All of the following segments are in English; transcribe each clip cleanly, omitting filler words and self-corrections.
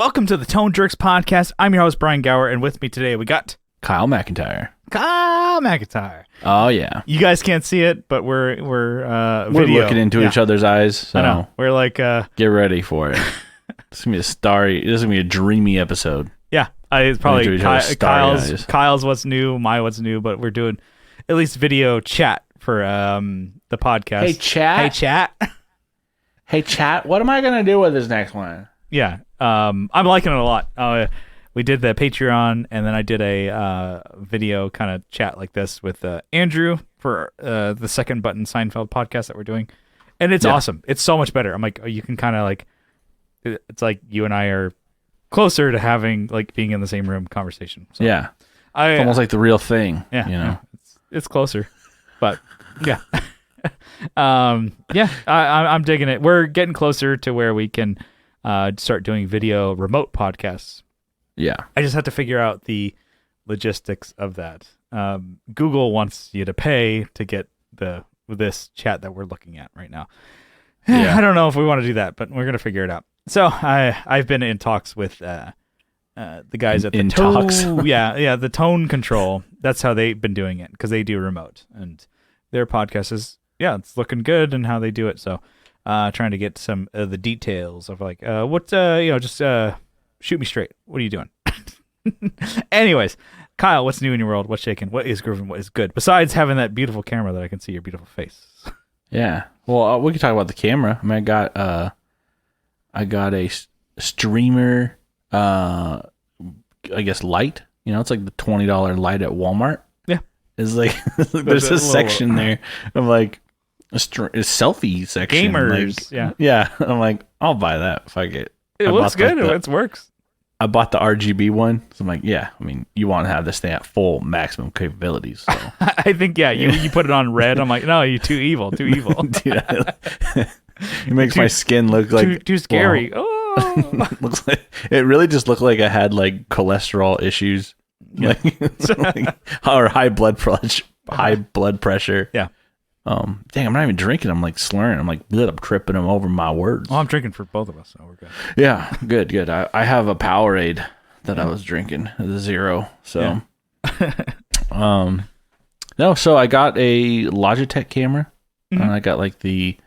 Welcome to the Tone Jerks podcast. I'm your host, Brian Gower, and with me today we got Kyle McIntyre. Kyle McIntyre. Oh yeah, you guys can't see it, but we're video. looking into each other's eyes. So I know. We're like, get ready for it. This is gonna be a dreamy episode. Yeah, it's probably Kyle's what's new, my what's new, but we're doing at least video chat for the podcast. Hey chat. Hey chat. What am I gonna do with this next one? Yeah, I'm liking it a lot. We did the Patreon, and then I did a video kind of chat like this with Andrew for the Second Button Seinfeld podcast that we're doing, and it's awesome. It's so much better. I'm like, you can kind of like, it's like you and I are closer to having like being in the same room conversation. So yeah, it's almost like the real thing. Yeah, you know, it's closer, but yeah. I'm digging it. We're getting closer to where we can start doing video remote podcasts. Yeah. I just have to figure out the logistics of that. Google wants you to pay to get this chat that we're looking at right now. Yeah. I don't know if we want to do that, but we're going to figure it out. So I've been in talks with the guys at the Tone. yeah, the Tone Control. That's how they've been doing it because they do remote, and their podcast is it's looking good and how they do it. So trying to get some of the details of like shoot me straight. What are you doing? Anyways, Kyle, what's new in your world? What's shaking? What is grooving? What is good? Besides having that beautiful camera that I can see your beautiful face. Yeah. Well, we can talk about the camera. I mean, I got a streamer, I guess light. You know, it's like the $20 light at Walmart. Yeah. It's like there's a section there of like a selfie section. Gamers. Like, yeah. I'm like, I'll buy that if I get. It looks good. It works. I bought the RGB one, so I'm like, yeah. I mean, you want to have this thing at full maximum capabilities. So I think, you put it on red. I'm like, no, you're too evil. Dude, it makes my skin look like too scary. Well, looks like it really just looked like I had like cholesterol issues, or high blood pressure. Yeah. Dang, I'm not even drinking. I'm like slurring. I'm like, I'm tripping them over my words. Well, I'm drinking for both of us, so we're good. Yeah, good. I have a Powerade that I was drinking, the Zero. So, no. So I got a Logitech camera, and I got like I think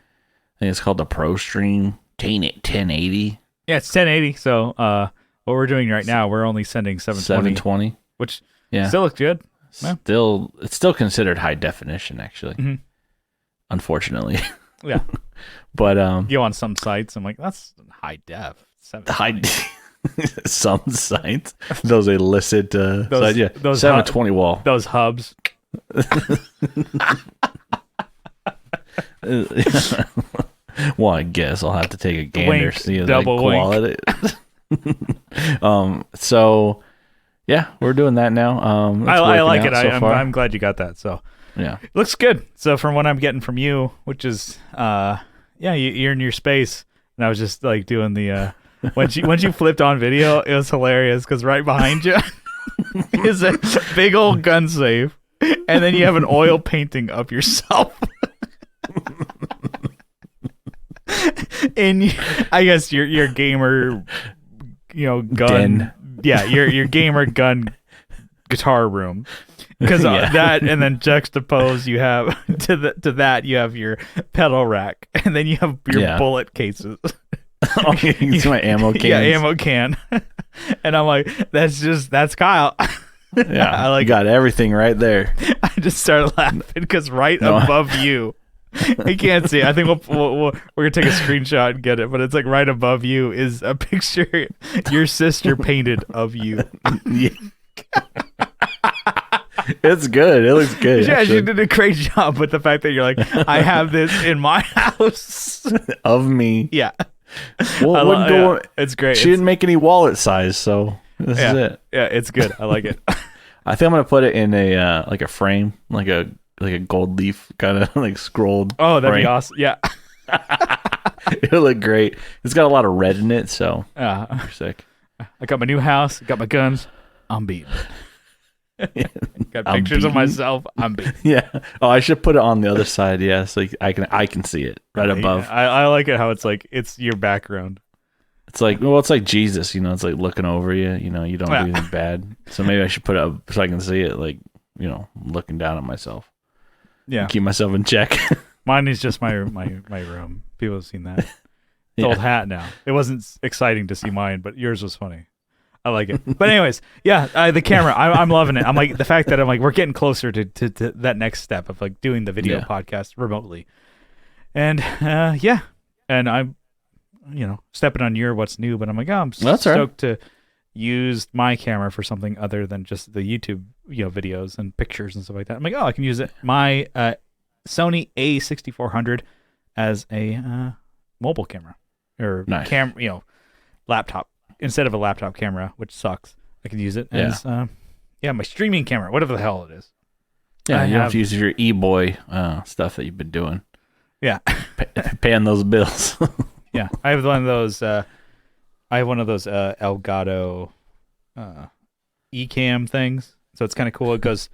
it's called the ProStream 1080. Yeah, it's 1080. So, what we're doing right now, we're only sending 720, which still looks good. It's still considered high definition, actually. Mm-hmm. Unfortunately. Yeah. But you go on some sites, I'm like, that's high def. Some sites. Those illicit sites. Yeah. Those 720 wall. Those hubs. Well, I guess I'll have to take a gander, see the quality. So yeah, we're doing that now. I like it. I'm glad you got that. So yeah, it looks good. So from what I'm getting from you, which is you're in your space, and I was just like doing the once you flipped on video, it was hilarious because right behind you is a big old gun safe, and then you have an oil painting of yourself. And I guess your gamer, gun. Den. Yeah, your gamer gun guitar room, because that, and then juxtapose you have to that you have your pedal rack, and then you have your bullet cases. You can see my ammo cans. Yeah, ammo can. And I'm like, that's Kyle. Yeah, you got everything right there. I just started laughing because above you. I can't see. I think we're gonna take a screenshot and get it, but it's like right above you is a picture your sister painted of you. Yeah. It's good. It looks good. Yeah, she did a great job with the fact that you're like, I have this in my house of me. Yeah. Well, it's great. She didn't make any wallet size, so this is it. Yeah, it's good. I like it. I think I'm gonna put it in a like a frame, like a gold leaf kind of like scrolled. Oh, that'd be awesome. Yeah. It'll look great. It's got a lot of red in it, so you're sick. I got my new house, got my guns. I'm beaten. Got pictures of myself. I'm beaten. Yeah. Oh, I should put it on the other side. Yeah, so I can see it right above. I like it how it's like it's your background. It's like Jesus, it's like looking over you, you don't do anything bad. So maybe I should put it up so I can see it, like, looking down at myself. Yeah. Keep myself in check. Mine is just my room. People have seen that. It's old hat now. It wasn't exciting to see mine, but yours was funny. I like it. But anyways, the camera, I'm loving it. I'm like, the fact that I'm like, we're getting closer to that next step of like doing the video podcast remotely. And and I'm, stepping on your what's new, but I'm like, I'm stoked to use my camera for something other than just the YouTube, videos and pictures and stuff like that. I'm like, I can use it. My Sony A6400 as a mobile camera or laptop instead of a laptop camera, which sucks. I can use it as my streaming camera, whatever the hell it is. Yeah, you have to use your e-boy stuff that you've been doing. Yeah, paying those bills. Yeah, I have one of those. Elgato eCam things. So it's kind of cool. It goes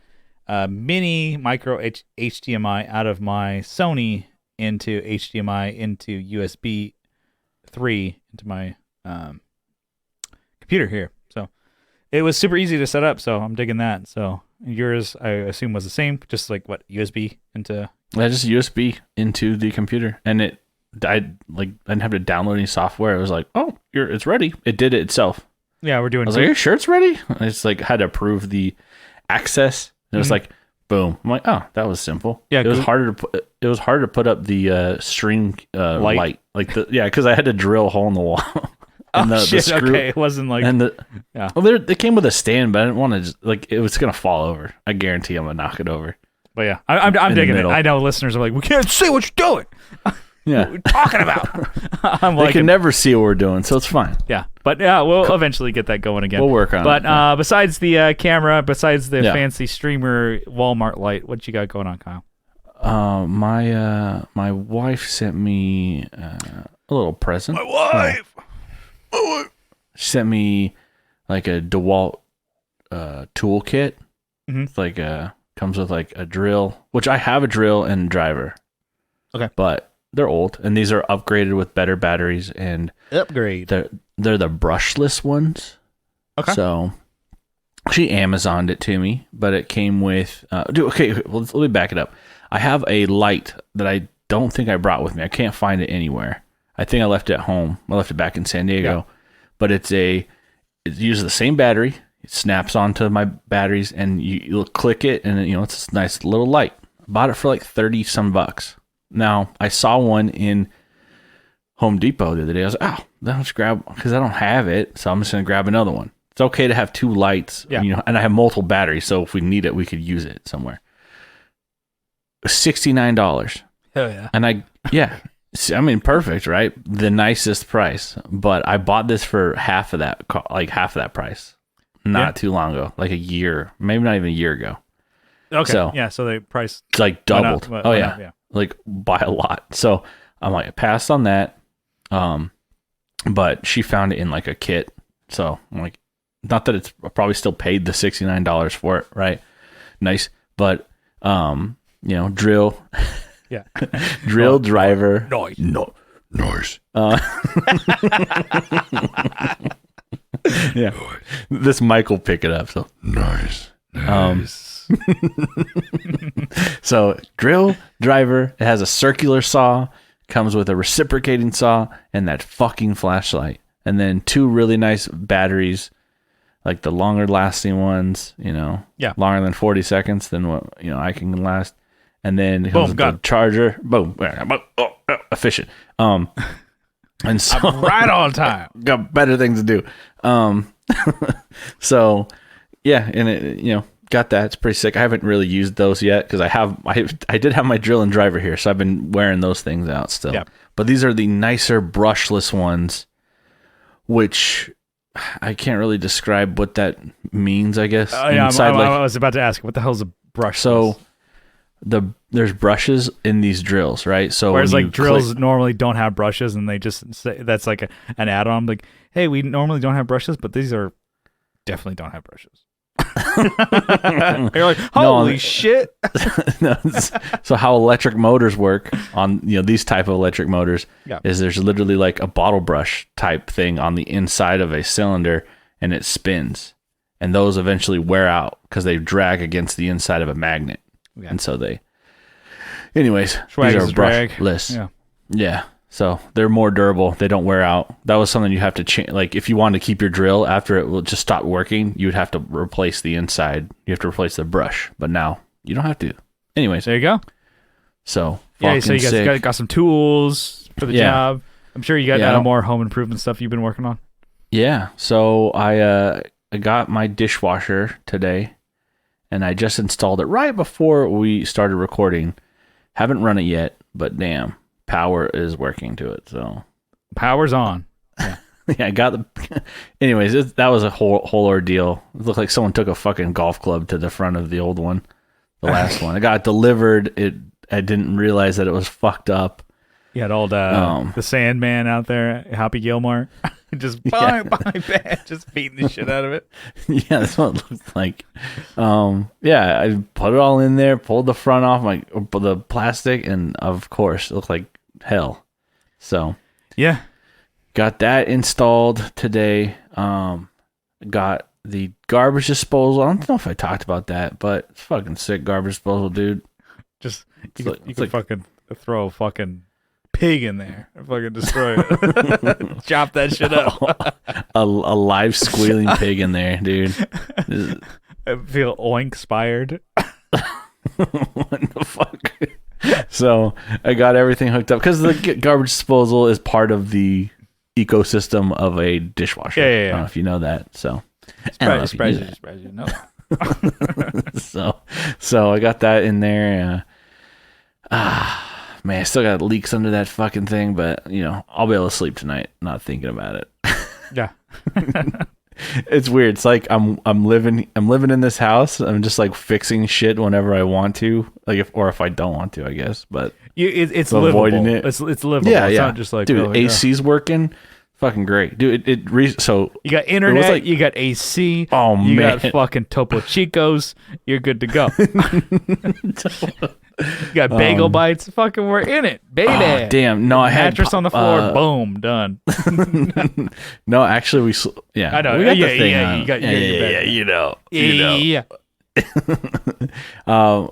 mini micro HDMI out of my Sony into HDMI into USB 3 into my computer here. So it was super easy to set up. So I'm digging that. So yours, I assume, was the same. Just like what, USB into? Yeah, just USB into the computer, and I didn't have to download any software. It was like, it's ready. It did it itself. Yeah, we're doing. I was like, are you sure it's ready? And it's like had to approve the access. And it was like, boom. I'm like, that was simple. Yeah, it was harder to put up the stream light. Like because I had to drill a hole in the wall. And the screw, okay, it wasn't like it came with a stand, but I didn't want to it was gonna fall over. I guarantee I'm gonna knock it over. But yeah, I'm digging it. I know listeners are like, we can't see what you're doing. Yeah, what are you talking about? They can never see what we're doing, so it's fine. Yeah, but we'll eventually get that going again. We'll work on it. But besides the camera, besides the fancy streamer Walmart light, what you got going on, Kyle? My wife sent me a little present. My wife. She sent me like a DeWalt toolkit. Mm-hmm. It's like comes with like a drill, which I have a drill and driver. Okay, but they're old, and these are upgraded with better batteries and upgrade. They're the brushless ones. Okay, so she Amazoned it to me, but it came with. Let me back it up. I have a light that I don't think I brought with me. I can't find it anywhere. I think I left it at home. I left it back in San Diego, but it uses the same battery. It snaps onto my batteries, and you'll click it, and it's a nice little light. Bought it for like $30 some. Now I saw one in Home Depot the other day. I was like, then I'll just grab, because I don't have it, so I'm just gonna grab another one. It's okay to have two lights, and I have multiple batteries, so if we need it, we could use it somewhere. $69. Hell yeah! And perfect, right? The nicest price. But I bought this for half of that price. Not too long ago, like a year, maybe not even a year ago. Okay. So the price like doubled. Went up, like by a lot. So I'm like, I passed on that. But she found it in like a kit. So I'm like, not that it's probably still paid the $69 for it, right? Nice, but drill. Yeah. Drill driver. Noise. No. Noise. Yeah. This mic will pick it up. So nice. So drill driver. It has a circular saw. Comes with a reciprocating saw and that fucking flashlight. And then two really nice batteries, like the longer lasting ones. Longer than 40 seconds than what I can last. And then the charger. Boom. Efficient. And so I'm right on time. Got better things to do. So and it, got that. It's pretty sick. I haven't really used those yet because I did have my drill and driver here, so I've been wearing those things out still. Yeah. But these are the nicer brushless ones, which I can't really describe what that means. I guess. I was about to ask, what the hell is a brushless? So there's brushes in these drills, right? So whereas like drills normally don't have brushes, and they just say that's like an add-on. Like, hey, we normally don't have brushes, but these are definitely don't have brushes. You're like, holy shit. No, so how electric motors work on these type of electric motors is there's literally like a bottle brush type thing on the inside of a cylinder, and it spins, and those eventually wear out because they drag against the inside of a magnet, and so anyways, these are brushless. Yeah. So they're more durable. They don't wear out. That was something you have to change. Like if you wanted to keep your drill after it will just stop working, you would have to replace the inside. You have to replace the brush. But now you don't have to. Anyways, there you go. So so you guys got some tools for the job. I'm sure you got more home improvement stuff you've been working on. Yeah. So I got my dishwasher today, and I just installed it right before we started recording. Haven't run it yet, but damn. Power is working to it, so power's on. Yeah, I got the. Anyways, that was a whole ordeal. It looked like someone took a fucking golf club to the front of the old one, the last one. It got delivered. I didn't realize that it was fucked up. You had old the Sandman out there, Happy Gilmore, just bye, just beating the shit out of it. Yeah, that's what it looked like. I put it all in there, pulled the front off, the plastic, and of course, it looked like hell. So, yeah, got that installed today. Got the garbage disposal. I don't know if I talked about that, but it's fucking sick garbage disposal, dude. Just you can fucking throw a fucking pig in there and fucking destroy it. Chop that shit up. a live squealing pig in there, dude. I feel oink-spired. What the fuck? So I got everything hooked up because the garbage disposal is part of the ecosystem of a dishwasher. Yeah. I don't know if you know that. So surprise you know that. So I got that in there. Man, I still got leaks under that fucking thing, but I'll be able to sleep tonight not thinking about it. Yeah. It's weird. It's like I'm living in this house. I'm just like fixing shit whenever I want to, if I don't want to, I guess. But it's avoiding livable. It's livable. Yeah, it's not just like, dude, AC's working, fucking great, dude. So you got internet, you got AC. Oh man, you got fucking Topo Chicos. You're good to go. You got bagel bites. Fucking, we're in it, baby. Oh, damn. No, I had mattress on the floor. Boom, done. No, actually, I know. We got the thing on. You got you know. Yeah.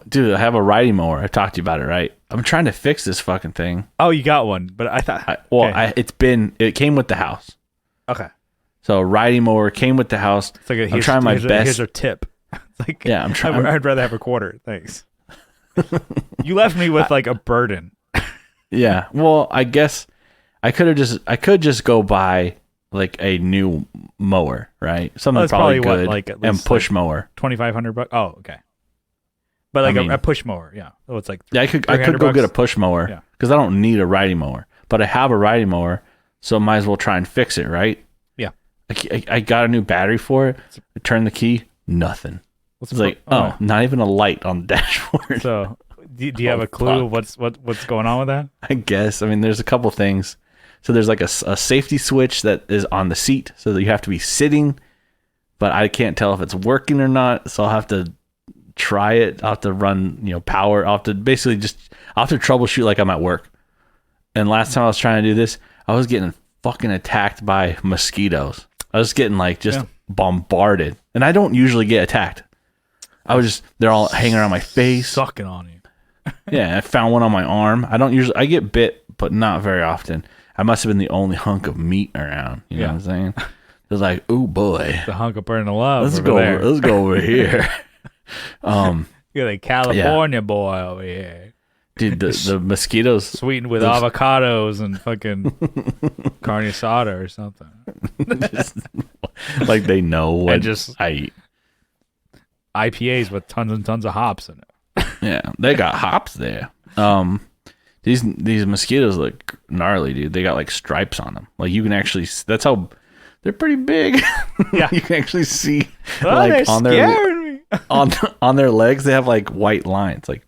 Dude, I have a riding mower. I talked to you about it, right? I'm trying to fix this fucking thing. Oh, you got one, but I thought. It came with the house. Okay. So riding mower came with the house. It's like I'm trying my best. Here's a tip. It's like, yeah, I'm trying. I'd rather have a quarter. Thanks. You left me with like a burden. Yeah. Well, I guess I could just go buy like a new mower, right? Something probably good, and push mower. $2,500. Oh, okay. But like a push mower, yeah. Oh, it's like I could go get a push mower because I don't need a riding mower, but I have a riding mower, so I might as well try and fix it, right? Yeah. I got a new battery for it. I turned the key, nothing. It's like, not even a light on the dashboard. So, do you have a clue of what's going on with that? I guess. I mean, there's a couple things. So there's like a safety switch that is on the seat, so that you have to be sitting, but I can't tell if it's working or not. So I'll have to try it. I'll have to run, power. I'll have to troubleshoot like I'm at work. And last time I was trying to do this, I was getting fucking attacked by mosquitoes. I was getting bombarded, and I don't usually get attacked. They're all hanging around my face. Sucking on you. Yeah, I found one on my arm. I get bit, but not very often. I must have been the only hunk of meat around. You know what I'm saying? It was like, oh boy. The hunk of burning love. Let's go over here. You're the California boy over here. Dude, the mosquitoes. Sweetened with avocados and fucking carne asada or something. Like they know what I eat. IPAs with tons and tons of hops in it. Yeah, they got hops there. These mosquitoes look gnarly, dude. They got like stripes on them. Like you can actually. That's how they're pretty big. Yeah, you can actually see they're scaring me. on their legs. They have like white lines, like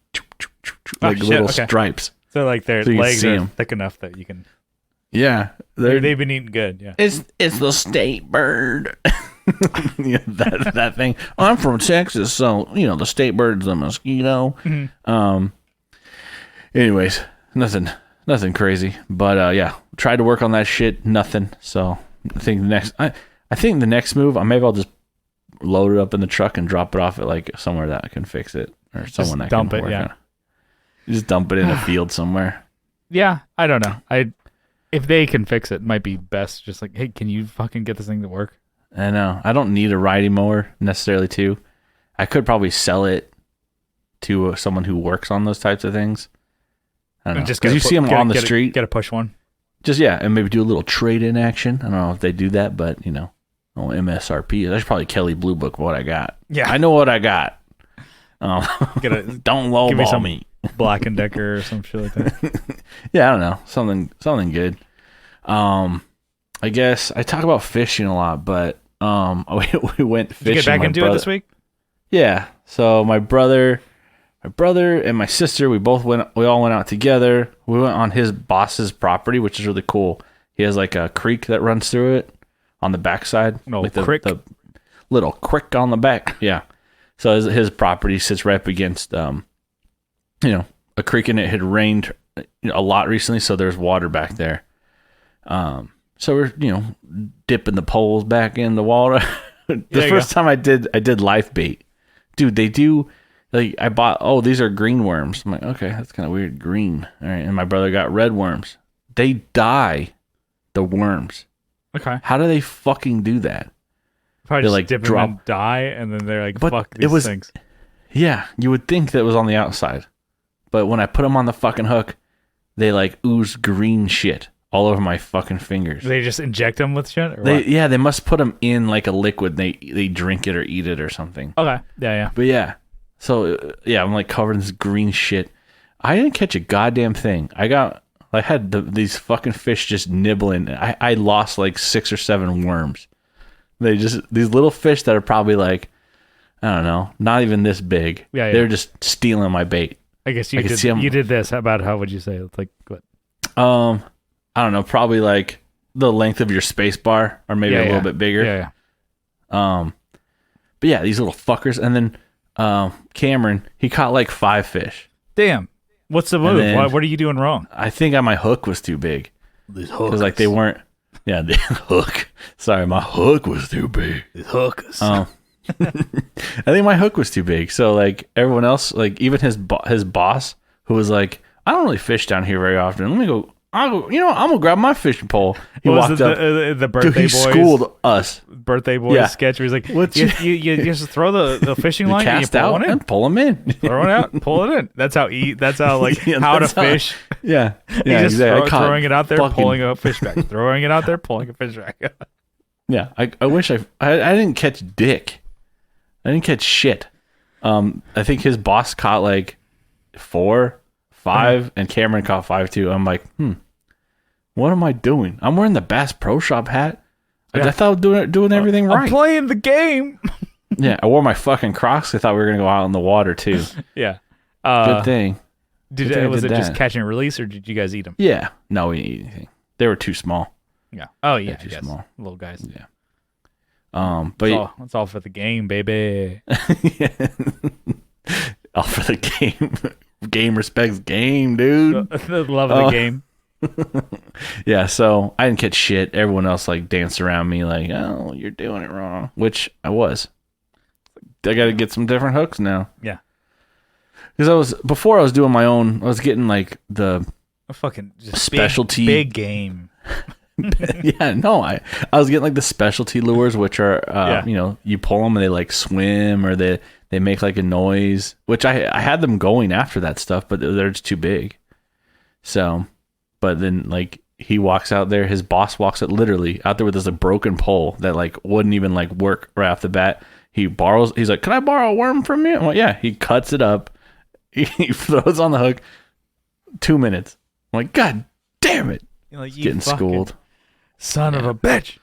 little stripes. So like their legs are thick enough that you can. Yeah, they've been eating good. Yeah, it's the state bird. that thing. I'm from Texas, so the state bird's a mosquito. Anyways, nothing crazy, but yeah, tried to work on that shit. Nothing. So I think the next move, maybe I'll just load it up in the truck and drop it off at like somewhere that can fix it, or someone that can work on it. Just dump it in a field somewhere. Yeah, I don't know. If they can fix it, might be best. Just like, hey, can you fucking get this thing to work? I know. I don't need a riding mower necessarily too. I could probably sell it to someone who works on those types of things. I don't know. Because you see them on the street. Get a push one. And maybe do a little trade-in action. I don't know if they do that, but MSRP. That's probably Kelly Blue Book what I got. Yeah, I know what I got. Don't lowball me. Black and Decker or some shit like that. Yeah, I don't know. Something good. I guess I talk about fishing a lot, but we went fishing. Did you get back into it this week? Yeah. So my brother and my sister, we all went out together. We went on his boss's property, which is really cool. He has like a creek that runs through it on the backside. Like the little creek on the back. Yeah. So his property sits right up against a creek, and it had rained a lot recently, so there's water back there. So we're dipping the poles back in the water. The first time I did life bait. Dude, they do like I bought these are green worms. I'm like, okay, that's kind of weird. Green. All right. And my brother got red worms. They die, the worms. Okay. How do they fucking do that? Probably just like dip them and die, and then they're like, fuck these things. Yeah, you would think that it was on the outside. But when I put them on the fucking hook, they like ooze green shit all over my fucking fingers. They just inject them with shit? Or they must put them in like a liquid. They drink it or eat it or something. Okay. Yeah. But yeah. So yeah, I'm like covered in this green shit. I didn't catch a goddamn thing. I had these fucking fish just nibbling. I lost like 6 or 7 worms. These little fish that are probably like, I don't know, not even this big. Yeah. They're just stealing my bait. I guess you did this. How would you say? It's like what? I don't know, probably like the length of your space bar, or maybe a little bit bigger. Yeah. But yeah, these little fuckers. And then Cameron, he caught like 5 fish. Damn. What's the move? What are you doing wrong? I think my hook was too big. These hooks. Because like they weren't. Yeah, the hook. Sorry, my hook was too big. These hooks. I think my hook was too big. So like everyone else, like even his boss, who was like, I don't really fish down here very often. I'm gonna grab my fishing pole. He walked up. The birthday boys. He schooled us. Birthday boys sketch where he's like, you just throw the fishing line, cast and you pull out one in. And pull them in. Throw it out, pull it in. That's how how to fish. Yeah. He's just throwing it out there, pulling a fish back. Throwing it out there, pulling a fish back. Yeah. I wish I didn't catch dick. I didn't catch shit. I think his boss caught like 4, 5, and Cameron caught 5 too. I'm like, what am I doing? I'm wearing the Bass Pro Shop hat. Yeah. I thought I was doing everything right. I'm playing the game. Yeah, I wore my fucking Crocs. I thought we were gonna go out in the water too. Yeah. Good thing. Was it just catch and release, or did you guys eat them? Yeah. No, we didn't eat anything. They were too small. Yeah. Oh yeah. Too small. Little guys. Yeah. But it's all for the game, baby. All for the game. Game respects game, dude. The love of the game. Yeah, so I didn't catch shit. Everyone else like danced around me like, oh, you're doing it wrong, which I was. I got to get some different hooks now. Yeah. Because before I was doing my own, I was getting like the fucking just specialty big game. Yeah, no, I was getting like the specialty lures, which are you pull them and they like swim, or they make like a noise, which I had them going after that stuff, but they're just too big. So, but then like he walks out there, his boss walks out literally out there with this like broken pole that like wouldn't even like work right off the bat. He's like, can I borrow a worm from you? I'm like, yeah. He cuts it up, he throws on the hook. 2 minutes. I'm like, God damn it! Like, getting schooled. Son of a bitch.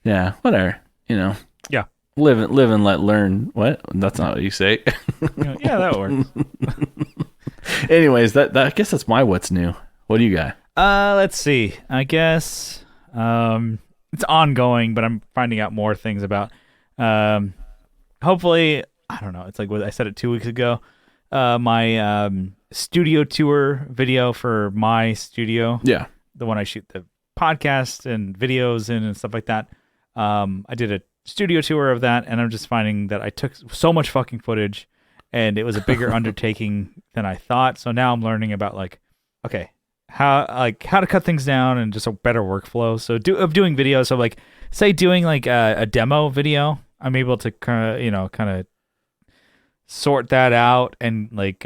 Yeah, whatever. Yeah. Live and let learn. What? That's not what you say. Yeah, that works. Anyways, I guess that's my what's new. What do you got? Let's see. I guess it's ongoing, but I'm finding out more things about Hopefully, I don't know. It's like what I said it 2 weeks ago. My studio tour video for my studio. Yeah. The one I shoot the podcast and videos in and stuff like that. I did a studio tour of that, and I'm just finding that I took so much fucking footage, and it was a bigger undertaking than I thought. So now I'm learning about how to cut things down and just a better workflow. So doing videos. So like, say doing like a demo video, I'm able to kind of sort that out and like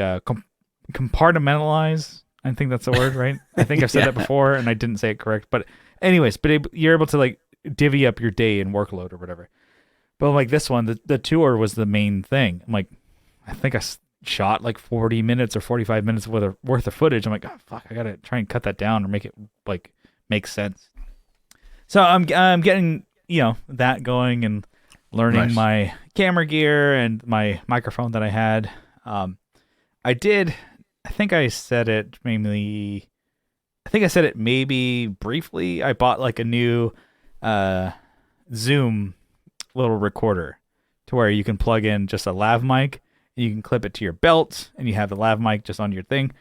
compartmentalize. I think that's the word, right? I think I've said that before and I didn't say it correct. But anyways, you're able to like divvy up your day and workload or whatever. But like this one, the tour was the main thing. I'm like, I think I shot like 40 minutes or 45 minutes worth of footage. I'm like, oh, fuck, I gotta try and cut that down or make it like make sense. So I'm getting that going and learning my camera gear and my microphone that I had. I think I said it maybe briefly. I bought like a new Zoom little recorder to where you can plug in just a lav mic. You can clip it to your belt, and you have the lav mic just on your thing.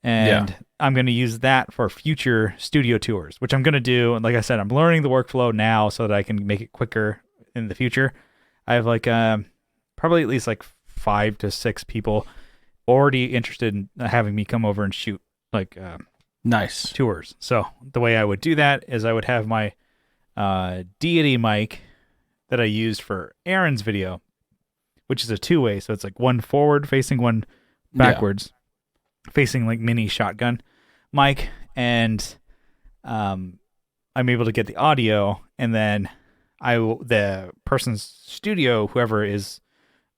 And I'm going to use that for future studio tours, which I'm going to do. And like I said, I'm learning the workflow now so that I can make it quicker in the future. I have like probably at least like 5 to 6 people already interested in having me come over and shoot like nice tours. So the way I would do that is I would have my deity mic that I used for Aaron's video, which is a 2-way. So it's like one forward facing, one backwards facing, like mini shotgun mic. And I'm able to get the audio, and then the person's studio, whoever is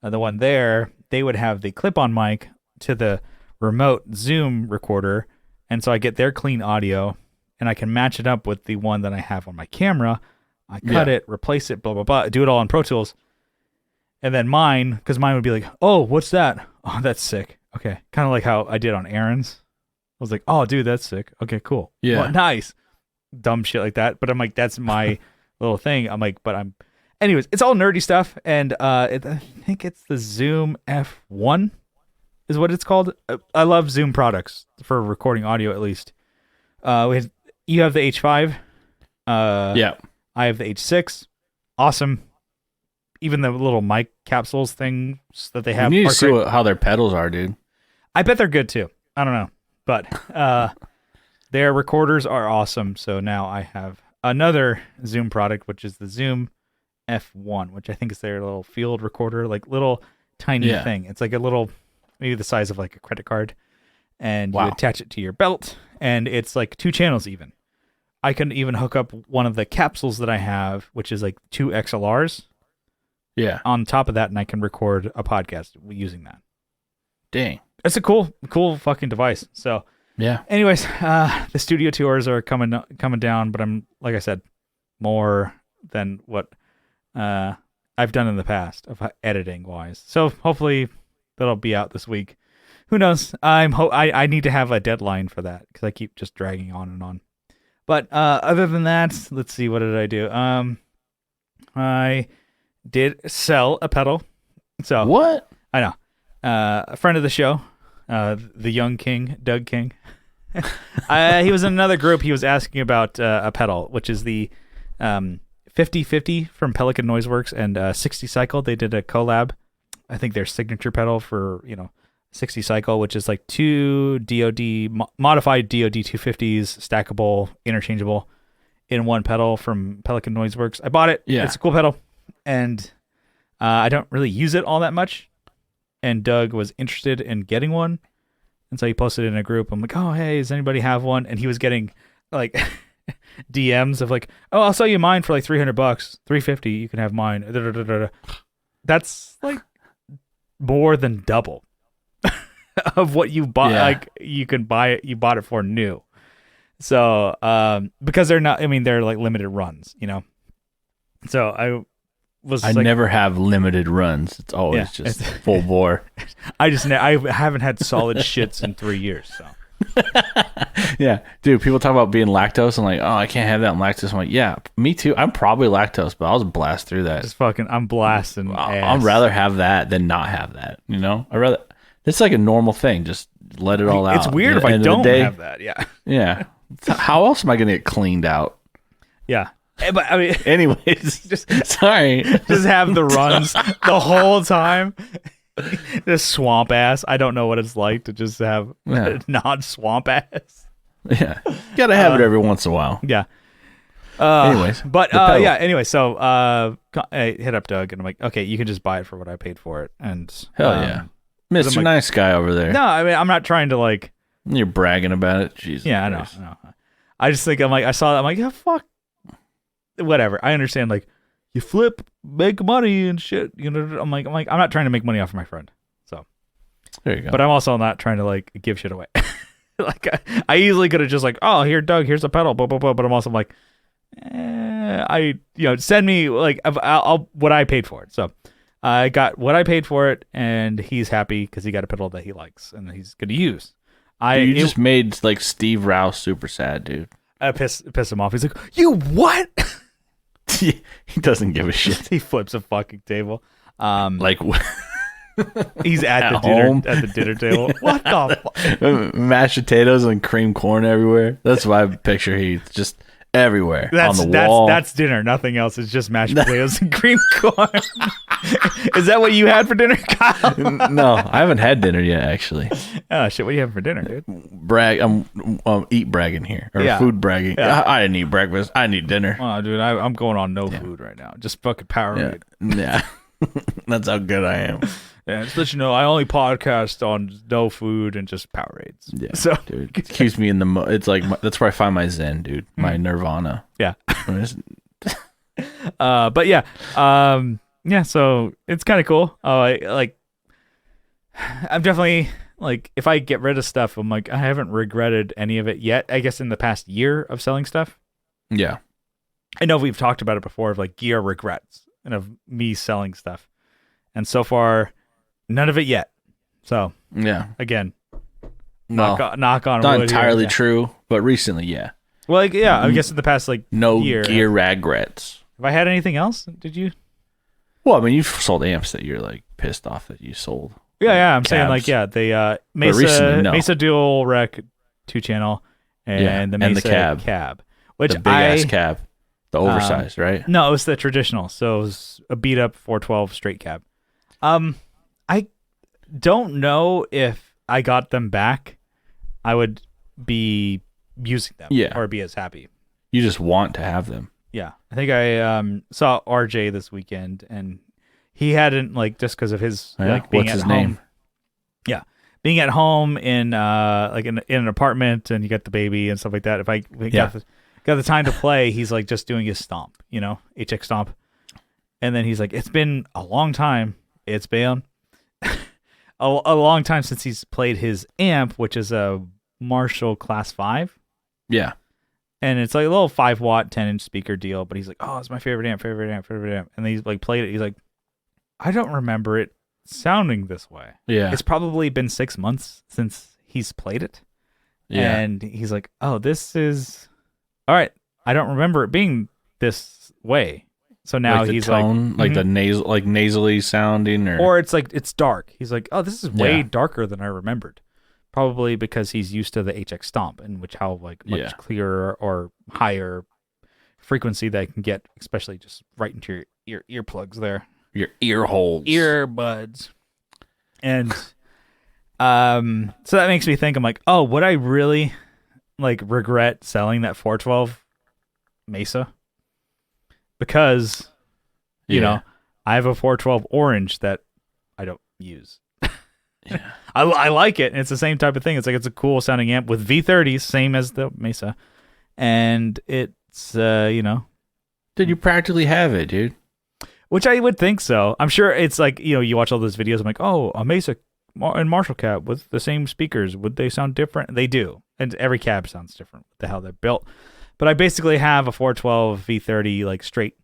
the one there, they would have the clip-on mic to the remote Zoom recorder, and so I get their clean audio, and I can match it up with the one that I have on my camera. I cut it, replace it, blah, blah, blah, do it all in Pro Tools. And then mine would be like, oh, what's that? Oh, that's sick. Okay. Kind of like how I did on Aaron's. I was like, oh, dude, that's sick. Okay, cool. Yeah. Well, nice. Dumb shit like that. But I'm like, that's my little thing. I'm like, anyways, it's all nerdy stuff. And I think it's the Zoom F1 is what it's called. I love Zoom products for recording audio, at least. You have the H5. I have the H6. Awesome. Even the little mic capsules things that they have. You need to see how their pedals are, dude. I bet they're good too. I don't know. But their recorders are awesome. So now I have another Zoom product, which is the Zoom F1, which I think is their little field recorder, like little tiny thing. It's like a little, maybe the size of like a credit card. And you attach it to your belt, and it's like 2 channels even. I can even hook up one of the capsules that I have, which is like 2 XLRs. Yeah. On top of that, and I can record a podcast using that. Dang. It's a cool fucking device. So, yeah. Anyways, the studio tours are coming down, but I'm, like I said, more than what I've done in the past of editing wise. So hopefully that'll be out this week. Who knows? I need to have a deadline for that because I keep just dragging on and on. But other than that, let's see. What did I do? I did sell a pedal. So what? I know. A friend of the show, the young king, Doug King. He was in another group. He was asking about a pedal, which is the 5050 from Pelican Noiseworks and 60 Cycle. They did a collab. I think their signature pedal for 60 Cycle, which is like 2 modified DoD 250s, stackable, interchangeable in one pedal from Pelican Noiseworks. I bought it. Yeah. It's a cool pedal. And I don't really use it all that much. And Doug was interested in getting one. And so he posted in a group. I'm like, oh, hey, does anybody have one? And he was getting like DMs of like, oh, I'll sell you mine for like $300, $350. You can have mine. That's like more than double of what you bought. Yeah. Like you can buy it. You bought it for new. So because they're not, they're like limited runs, So I never have limited runs. It's always just full bore. I haven't had solid shits in 3 years. So Yeah, dude. People talk about being lactose and like, oh, I can't have that. I'm lactose. I'm like, yeah, me too. I'm probably lactose, but I'll just blast through that. Just fucking, I'm blasting. I'd rather have that than not have that. You know, I rather. It's like a normal thing. Just let it all out. It's weird if I don't have that. Yeah. Yeah. How else am I gonna get cleaned out? Yeah. But I mean, anyways, just sorry. Just have the runs the whole time. This swamp ass. I don't know what it's like to just have non swamp ass. Yeah, you gotta have it every once in a while. Yeah. Anyways, but yeah. Anyway, so I hit up Doug and I'm like, okay, you can just buy it for what I paid for it. And hell yeah, Mr. Nice Guy over there. No, I mean I'm not trying to like. You're bragging about it. Jesus. Yeah, I know. I just think I saw that. I'm like, yeah, fuck. Whatever. I understand. Like, you flip, make money and shit. You know, I'm like, I'm not trying to make money off of my friend. So there you go. But I'm also not trying to like give shit away. Like, I easily could have just like, oh, here, Doug, here's a pedal, blah blah blah. But I'm also like, send me like I'll what I paid for it. So I got what I paid for it, and he's happy because he got a pedal that he likes and he's going to use. You just made like Steve Rouse super sad, dude. I piss him off. He's like, you what? He doesn't give a shit. He flips a fucking table. Like he's at the dinner table. What the fuck? Mashed potatoes and cream corn everywhere. That's my picture. He's just everywhere on the wall. That's dinner. Nothing else. It's just mashed potatoes and cream corn. Is that what you had for dinner, Kyle? No, I haven't had dinner yet, actually. Oh shit! What are you having for dinner, dude? I'm eat bragging here or food bragging. Yeah. I didn't eat breakfast. I need dinner. Oh, dude, I'm going on no food right now. Just fucking Powerade. Yeah. That's how good I am. Yeah, just let you know, I only podcast on no food and just Powerades. Yeah, so dude, it keeps me in the. It's like that's where I find my zen, dude. My nirvana. Yeah. But yeah, yeah. So it's kind of cool. I'm definitely like, if I get rid of stuff, I'm like, I haven't regretted any of it yet. I guess in the past year of selling stuff. Yeah. I know we've talked about it before of like gear regrets and of me selling stuff, and so far. None of it yet. So yeah, again, knock on not wood entirely here. true, but recently, yeah. Well, like, yeah, I guess in the past no year, gear regrets. Have I had anything else? Did you? Well, I mean, you've sold amps that you're like pissed off that you sold. Yeah. I'm saying like, yeah, the Mesa Dual Rec 2-channel and the Mesa cab, which the big ass cab, the oversized, right? No, it was the traditional. So it was a beat up 412 straight cab. I don't know if I got them back, I would be using them or be as happy. You just want to have them. Yeah. I think I saw RJ this weekend, and he hadn't, like, just because of his like being What's at his home. name? Yeah. Being at home in like in an apartment, and you got the baby and stuff like that. If I got the time to play, he's like just doing his stomp, HX stomp. And then he's like, it's been a long time. It's been a long time since he's played his amp, which is a Marshall Class 5. Yeah. And it's like a little 5-watt, 10-inch speaker deal, but he's like, oh, it's my favorite amp. And he's like played it. He's like, I don't remember it sounding this way. Yeah. It's probably been 6 months since he's played it. Yeah. And he's like, oh, this is all right. I don't remember it being this way. So now like the he's tone, like the nasally sounding, or it's like it's dark. He's like, oh, this is way darker than I remembered. Probably because he's used to the HX stomp, and which how like much clearer or higher frequency that I can get, especially just right into your earplugs there, your ear holes, earbuds, and so that makes me think. I'm like, oh, would I really like regret selling that 412 Mesa? Because, you know, I have a 412 orange that I don't use. Yeah, I like it. And it's the same type of thing. It's like it's a cool sounding amp with V30s, same as the Mesa, and it's Dude, you practically have it, dude. Which I would think so. I'm sure it's like you watch all those videos. I'm like, oh, a Mesa and Marshall cab with the same speakers. Would they sound different? They do, and every cab sounds different with how they're built. But I basically have a 412 V30 like straight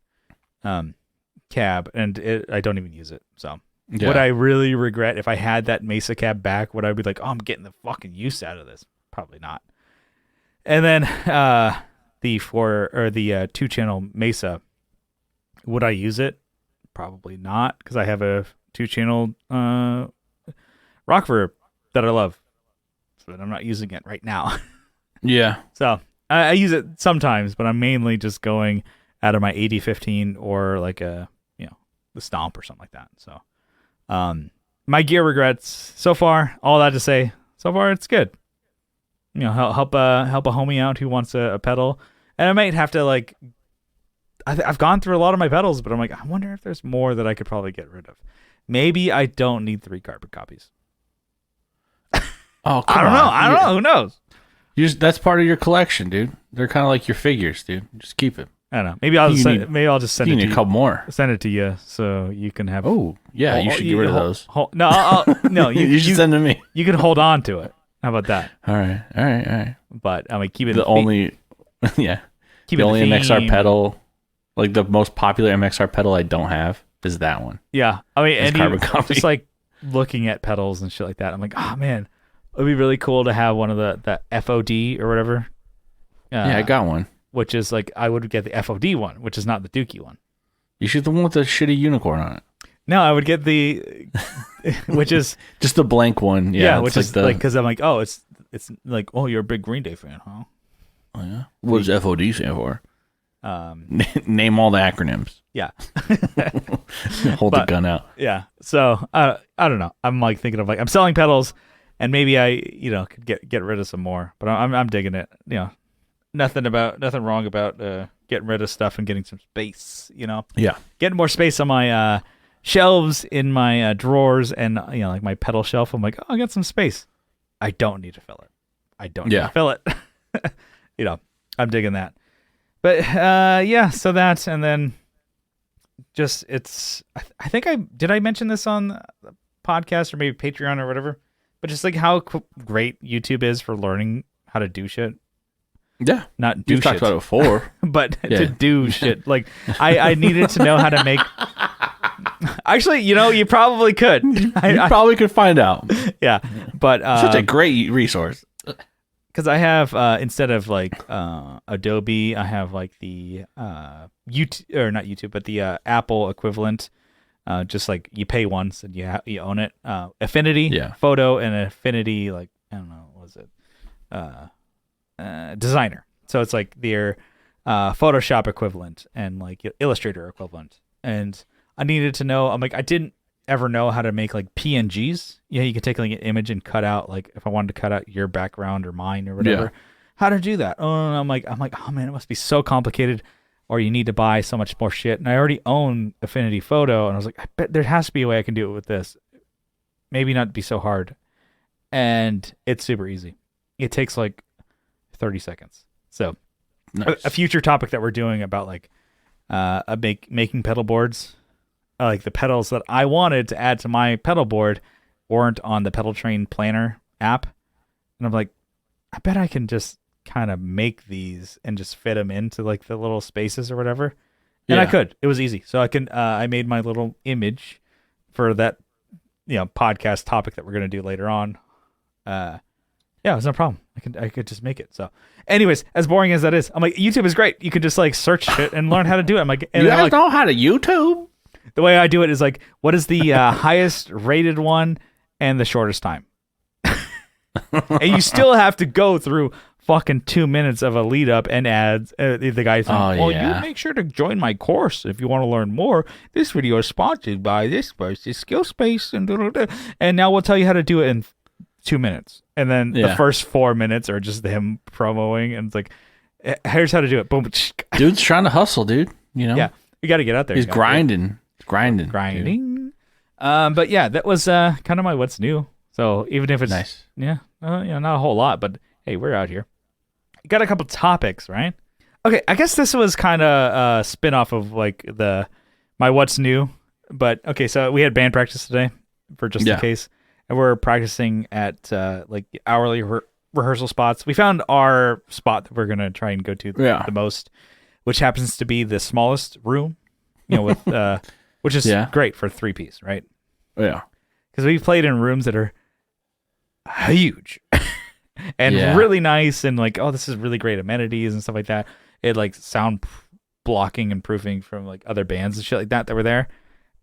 cab, and I don't even use it. So would I really regret if I had that Mesa cab back? Would I be like, oh, I'm getting the fucking use out of this? Probably not. And then the 2-channel Mesa. Would I use it? Probably not, because I have a 2-channel rock verb that I love, so I'm not using it right now. Yeah. So I use it sometimes, but I'm mainly just going out of my 80-15 or like the Stomp or something like that. So my gear regrets so far. All that to say, so far it's good. Help a homie out who wants a pedal, and I might have to like. I've gone through a lot of my pedals, but I'm like, I wonder if there's more that I could probably get rid of. Maybe I don't need 3 carbon copies. Oh, I don't know. I don't know. Who knows? That's part of your collection, dude. They're kind of like your figures, dude. Just keep it. I don't know. Maybe I'll just send it to you. A couple more. Send it to you so you can have. Oh, yeah. You should get rid of those. No, you should send them to me. You can hold on to it. How about that? All right. But I mean, keep it the only, yeah. Keep the it only theme. MXR pedal, like the most popular MXR pedal I don't have is that one. Yeah, I mean, and carbon copy. Just like looking at pedals and shit like that, I'm like, oh man, it'd be really cool to have one of the FOD or whatever. Yeah, I got one. Which is like, I would get the FOD one, which is not the Dookie one. You should the one with the shitty unicorn on it. No, I would get the, which is just the blank one. Yeah, which is like, because I'm like, oh, it's like, oh, you're a big Green Day fan, huh? Oh yeah. What does FOD stand for? Name all the acronyms. Yeah. Hold the gun out. Yeah. So I don't know. I'm like thinking of like, I'm selling pedals, and maybe I could get rid of some more. But I'm digging it. Nothing wrong about getting rid of stuff and getting some space. Yeah. Getting more space on my shelves in my drawers and like my pedal shelf. I'm like, oh, I got some space. I don't need to fill it. Need to fill it. I'm digging that. But yeah, so that, and then just I think did I mention this on the podcast or maybe Patreon or whatever, but just like how great YouTube is for learning how to do shit. Yeah. Not do You've shit. talked about it before. But to do shit. Like I needed to know how to make. Actually, you probably could. You probably could find out. Yeah. But such a great resource. Because I have instead of like Adobe, I have like the YouTube, or not YouTube, but the Apple equivalent. Just like you pay once and you own it. Affinity Photo and Affinity, like, I don't know, what was it? Designer. So it's like their Photoshop equivalent and like Illustrator equivalent. And I needed to know. I'm like, I didn't ever know how to make like PNGs. You could take like an image and cut out, like if I wanted to cut out your background or mine or whatever, how to do that. Oh, and I'm like, oh man, it must be so complicated, or you need to buy so much more shit. And I already own Affinity Photo, and I was like, I bet there has to be a way I can do it with this. Maybe not be so hard. And it's super easy. It takes like 30 seconds. So nice. A future topic that we're doing about like making pedal boards. Like the pedals that I wanted to add to my pedal board weren't on the Pedal Train Planner app. And I'm like, I bet I can just kind of make these and just fit them into like the little spaces or whatever. And I could. It was easy. So I made my little image for that, podcast topic that we're going to do later on. Yeah, it was no problem. I could just make it. So anyways, as boring as that is, I'm like, YouTube is great. You could just like search it and learn how to do it. I'm like, and you guys know how to YouTube? The way I do it is like, what is the highest rated one and the shortest time? And you still have to go through fucking 2 minutes of a lead up and ads. The guy's like, you make sure to join my course if you want to learn more. This video is sponsored by this person, Skill Space, and now we'll tell you how to do it in 2 minutes. And then the first 4 minutes are just him promoing, and it's like, here's how to do it. Boom. Dude's trying to hustle, dude. Yeah, you got to get out there. He's grinding. Grinding. But yeah, that was kind of my what's new. So even if it's nice, not a whole lot, but hey, we're out here. Got a couple topics, right? Okay, I guess this was kind of a spin-off of like my what's new. But okay, so we had band practice today for just in case, and we're practicing at like hourly rehearsal spots. We found our spot that we're gonna try and go to the most, which happens to be the smallest room, with which is great for 3-piece, right? Yeah. Because we've played in rooms that are huge. and Yeah. really nice, and like, oh, this is really great amenities and stuff like that. It like sound blocking and proofing from like other bands and shit like that were there,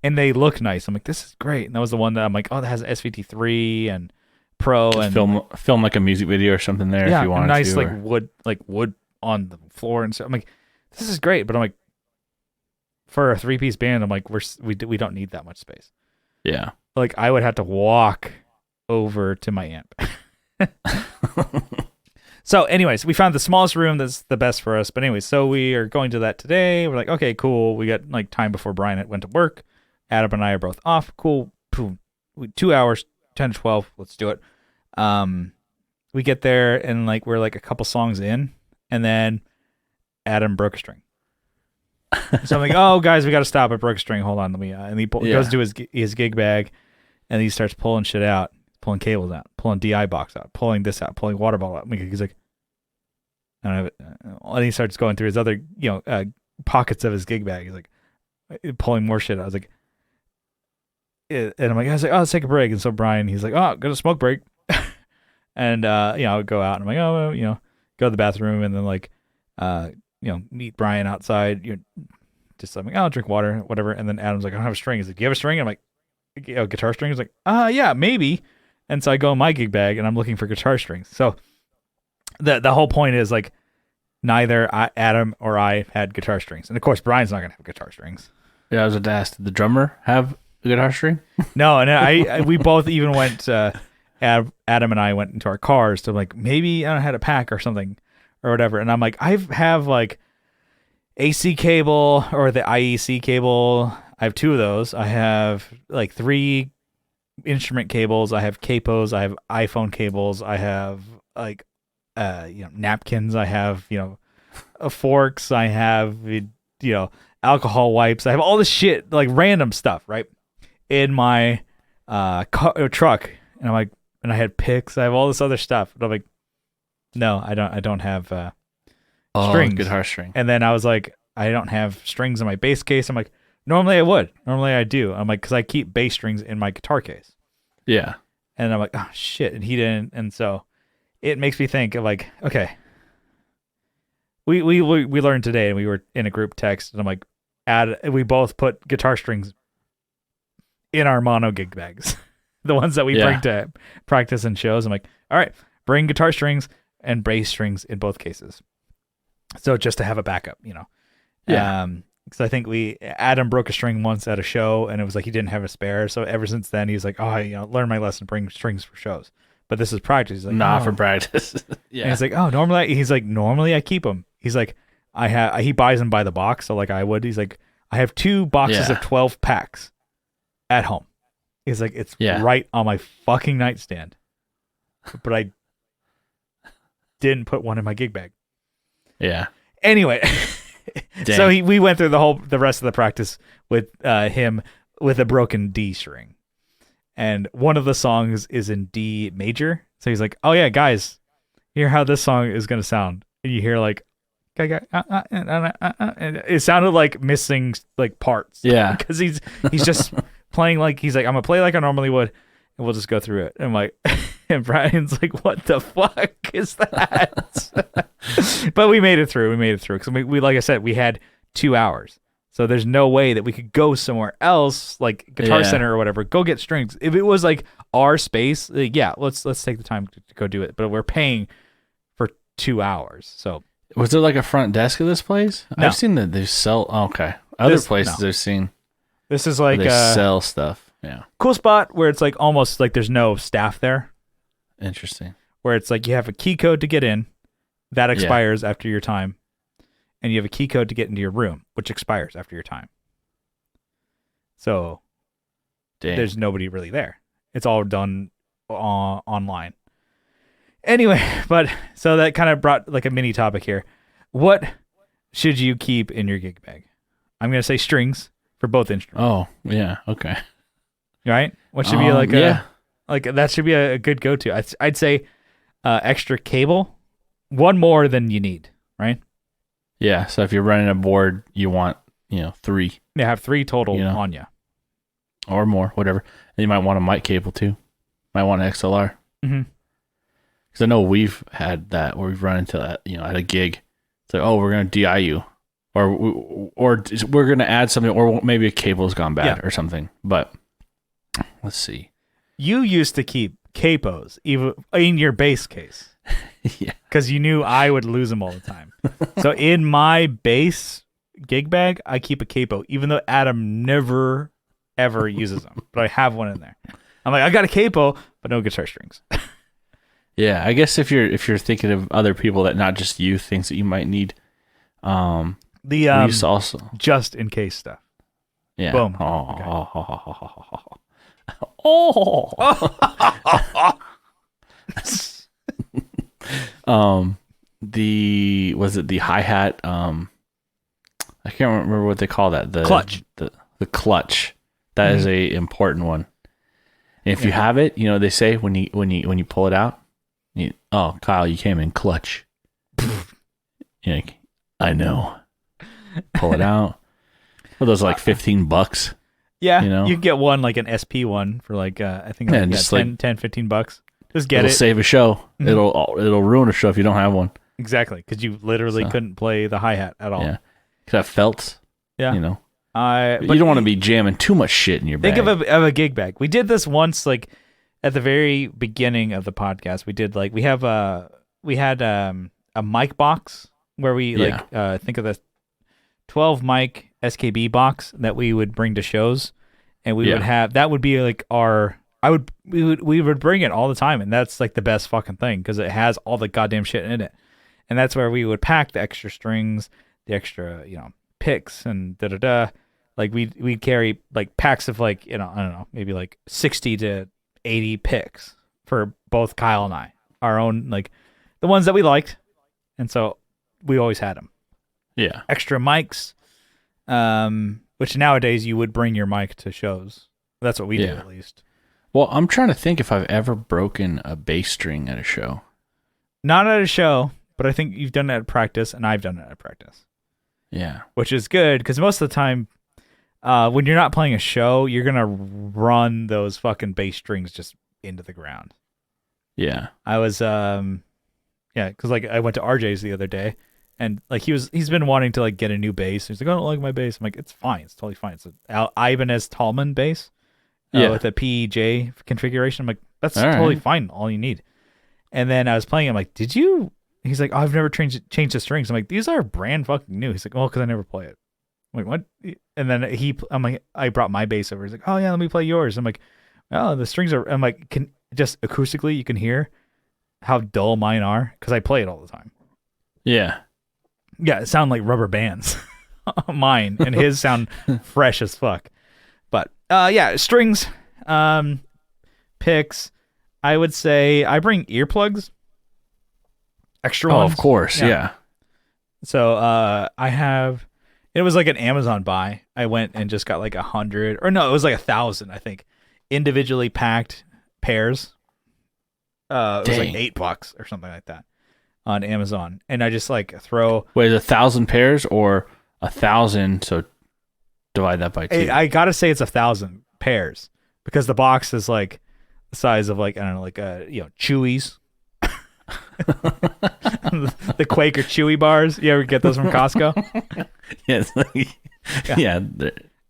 and they look nice. I'm like, this is great. And that was the one that I'm like, oh, that has SVT3 and Pro and film like a music video or something there if you wanted nice to. like wood on the floor and stuff. I'm like, this is great, but I'm like, for a 3-piece band, I'm like, we don't need that much space. Yeah. Like I would have to walk over to my amp. So anyways, we found the smallest room that's the best for us. But anyways, so we are going to that today. We're like, okay, cool. We got like time before Brian went to work. Adam and I are both off. Cool. 2 hours, 10 to 12. Let's do it. We get there and like we're like a couple songs in, and then Adam broke a string. So I'm like, oh guys, we got to stop. I broke a string. Hold on, let me. And he goes to his gig bag, and he starts pulling shit out, pulling cables out, pulling DI box out, pulling this out, pulling water bottle out. He's like, I don't have it. And he starts going through his other, pockets of his gig bag. He's like pulling more shit out. I was like, and I'm like, oh, let's take a break. And so Brian, he's like, oh, got a smoke break. And I would go out and I'm like, oh, go to the bathroom and then like, meet Brian outside. Just like, oh, I'll drink water, whatever. And then Adam's like, I don't have a string. He's like, do you have a string? I'm like, guitar string? He's like, yeah, maybe. And so I go in my gig bag and I'm looking for guitar strings. So the whole point is like, neither Adam or I had guitar strings. And of course, Brian's not going to have guitar strings. Yeah, I was going to ask, did the drummer have a guitar string? No, and we both even went, Adam and I went into our cars to like, maybe I don't know how to pack or something or whatever. And I'm like, I have like AC cable or the IEC cable. I have 2 of those. I have like 3 instrument cables. I have capos. I have iPhone cables. I have like, napkins. I have, forks. I have, alcohol wipes. I have all this shit, like random stuff, right? In my truck. And I'm like, and I had picks. I have all this other stuff. But I'm like, no, I don't have strings. Guitar string. And then I was like, I don't have strings in my bass case. I'm like, normally I would. Normally I do. I'm like, because I keep bass strings in my guitar case. Yeah. And I'm like, oh shit. And he didn't. And so it makes me think of like, okay, we learned today, and we were in a group text, and I'm like, we both put guitar strings in our mono gig bags, the ones that we bring to practice and shows. I'm like, all right, bring guitar strings and bass strings in both cases. So just to have a backup, Yeah. Because I think Adam broke a string once at a show, and it was like he didn't have a spare. So ever since then, he's like, oh, learn my lesson, bring strings for shows. But this is practice. He's like, not for practice. Yeah. And he's like, oh, normally I keep them. He's like, he buys them by the box. So like I would, he's like, I have 2 boxes of 12 packs at home. He's like, it's right on my fucking nightstand, but I didn't put one in my gig bag. Yeah. Anyway, so we went through the rest of the practice with him with a broken D string, and one of the songs is in D major. So he's like, oh yeah, guys, hear how this song is gonna sound. And you hear like, and it sounded like missing like parts. Yeah, because he's just playing like he's like, I'm gonna play like I normally would, and we'll just go through it. And I'm like, and Brian's like, what the fuck is that? But we made it through. Because we like I said, we had 2 hours. So there's no way that we could go somewhere else, like Guitar Center or whatever, go get strings. If it was like our space, let's take the time to go do it. But we're paying for 2 hours. So was there like a front desk of this place? No. I've seen that they sell. Okay, other places I've seen. This is like they sell stuff. Yeah, cool spot where it's like almost like there's no staff there. Interesting. Where it's like you have a key code to get in, that expires after your time, and you have a key code to get into your room, which expires after your time. So there's nobody really there. It's all done online. Anyway, but so that kind of brought like a mini topic here. What should you keep in your gig bag? I'm going to say strings for both instruments. Oh, yeah. Okay. Right? What should be like that should be a good go-to. I'd say extra cable, one more than you need, right? Yeah. So if you're running a board, you want 3. Yeah, have 3 total on you, or more, whatever. And you might want a mic cable too. Might want an XLR. Mm-hmm. Because I know we've had that where we've run into that, at a gig. It's like, oh, we're going to DI you. Or we're going to add something, or maybe a cable's gone bad or something. But let's see. You used to keep capos even in your bass case. Yeah. Because you knew I would lose them all the time. So in my bass gig bag, I keep a capo, even though Adam never, ever uses them. But I have one in there. I'm like, I got a capo, but no guitar strings. Yeah, I guess if you're thinking of other people that not just you, things that you might need. The we used to also just in case stuff. Yeah. Boom. The hi-hat, I can't remember what they call that. The clutch. The clutch. That is a important one. And if you have it, they say when you pull it out, Kyle, you came in clutch. I know. Pull it out. Well, those are like $15. Yeah, you can get one like an SP one for like I think like, just 10, $15. Just get it'll save a show. It'll ruin a show if you don't have one. Exactly, because you literally couldn't play the hi-hat at all. Yeah, could have felts. Yeah, but you don't want to be jamming too much shit in your bag. Think of a gig bag. We did this once, like at the very beginning of the podcast. We did like we had a mic box where we think of the 12 mic SKB box that we would bring to shows, and we would have that would be like we would bring it all the time, and that's like the best fucking thing because it has all the goddamn shit in it, and that's where we would pack the extra strings, the extra picks and like we'd carry like packs of like I don't know, maybe like 60 to 80 picks for both Kyle and I, our own, like the ones that we liked, and so we always had them. Yeah, extra mics, which nowadays you would bring your mic to shows. That's what we did at least. Well, I'm trying to think if I've ever broken a bass string at a show. Not at a show, but I think you've done it at practice, and I've done it at practice. Yeah. Which is good, because most of the time, when you're not playing a show, you're going to run those fucking bass strings just into the ground. Yeah. I was, because like I went to RJ's the other day, and like he's been wanting to like get a new bass. He's like, I don't like my bass. I'm like, it's fine. It's totally fine. It's an Ibanez Tallman bass. With a PEJ configuration. I'm like, that's totally fine. All you need. And then I was playing. I'm like, did you? He's like, oh, I've never changed the strings. I'm like, these are brand fucking new. He's like, well, because I never play it. I'm like, what? And then I'm like, I brought my bass over. He's like, oh yeah, let me play yours. I'm like, oh, the strings are. I'm like, can just acoustically you can hear how dull mine are because I play it all the time. Yeah. Yeah, it sound like rubber bands. Mine and his sound fresh as fuck. But strings, picks. I would say I bring earplugs. Extra ones. Oh, of course, yeah. So I have. It was like an Amazon buy. I went and just got like 100, or no, it was like 1,000. I think individually packed pairs. It was like $8 or something like that on Amazon, and I just like throw. Wait, 1,000 pairs or 1,000? So. Divide that by 2. I gotta say it's 1,000 pairs because the box is like the size of like I don't know, like Chewies, the Quaker Chewy bars. You ever get those from Costco? Yes,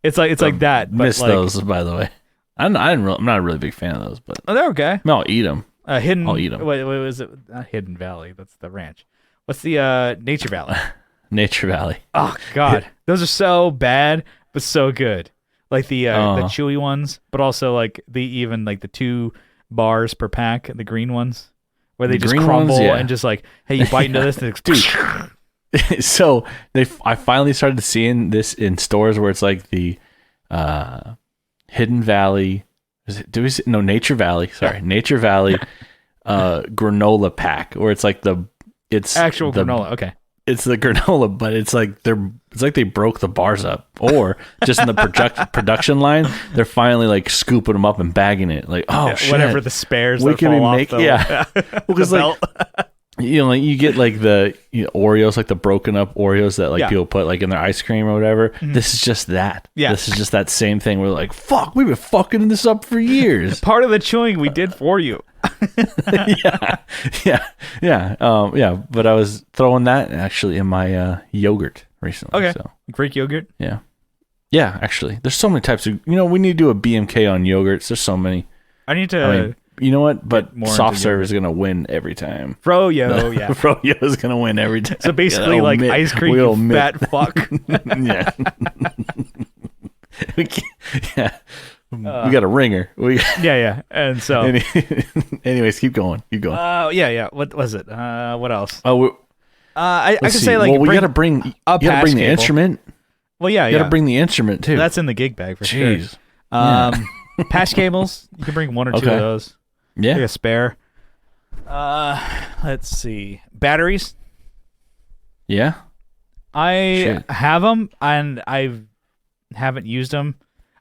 it's like that. Miss those, by the way. I'm not a really big fan of those, but they're okay. No, I'll eat them. I'll eat them. What was it? Not Hidden Valley. That's the ranch. What's the Nature Valley? Nature Valley. Oh God, those are so bad. But so good, like the chewy ones, but also like the 2 bars per pack, the green ones, where they just crumble and just like, hey, you bite into this, and it's dude. So I finally started seeing this in stores where it's like the Hidden Valley. Nature Valley. Sorry, Nature Valley granola pack, where it's like it's actual granola. Okay. It's the granola, but it's like they broke the bars up, or just in the production line, they're finally like scooping them up and bagging it. Like, shit, whatever the spares we that can fall make off because like like you get like the Oreos, like the broken up Oreos that like people put like in their ice cream or whatever. Mm-hmm. This is just that. Yeah. This is just that same thing. We're like, fuck, we've been fucking this up for years. Part of the chewing we did for you. Yeah. But I was throwing that actually in my yogurt recently. Okay. So. Greek yogurt? Yeah. Yeah, actually. There's so many types of, we need to do a BMK on yogurts. There's so many. I mean, you know what? But soft serve is going to win every time. Froyo, yeah. Froyo is going to win every time. So basically, like ice cream, you fat fuck. Yeah. We got a ringer. Yeah. And so. Anyways, keep going. Yeah. What was it? What else? I can say like. Well, we got to bring the instrument. Well, yeah. You got to bring the instrument too. That's in the gig bag for sure. Patch cables. You can bring 1 or 2 of those. Yeah. Like a spare. Let's see. Batteries. Yeah. I have them and I haven't used them.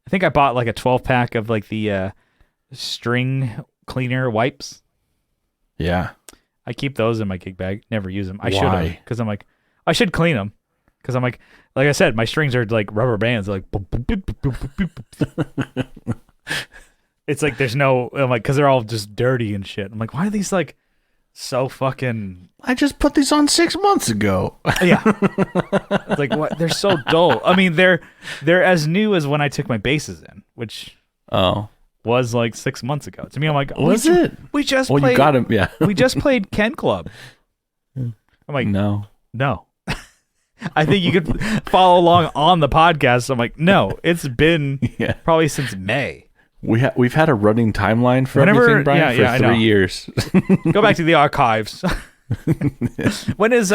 I think I bought like a 12-pack of like the string cleaner wipes. Yeah. I keep those in my gig bag. Never use them. I should have, because I'm like, I should clean them. Because I'm like I said, my strings are like rubber bands. Like, it's like there's no. I'm like, because they're all just dirty and shit. I'm like, why are these like so fucking? I just put these on 6 months ago. Yeah. It's like, what? They're so dull. I mean, they're as new as when I took my basses in, which was like 6 months ago. To me, I'm like, was it? We just played. You got him. Yeah. We just played Ken Club. I'm like, no. I think you could follow along on the podcast. I'm like, no, it's been probably since May. We've had a running timeline for everything, Brian, for 3 years. Go back to the archives. When is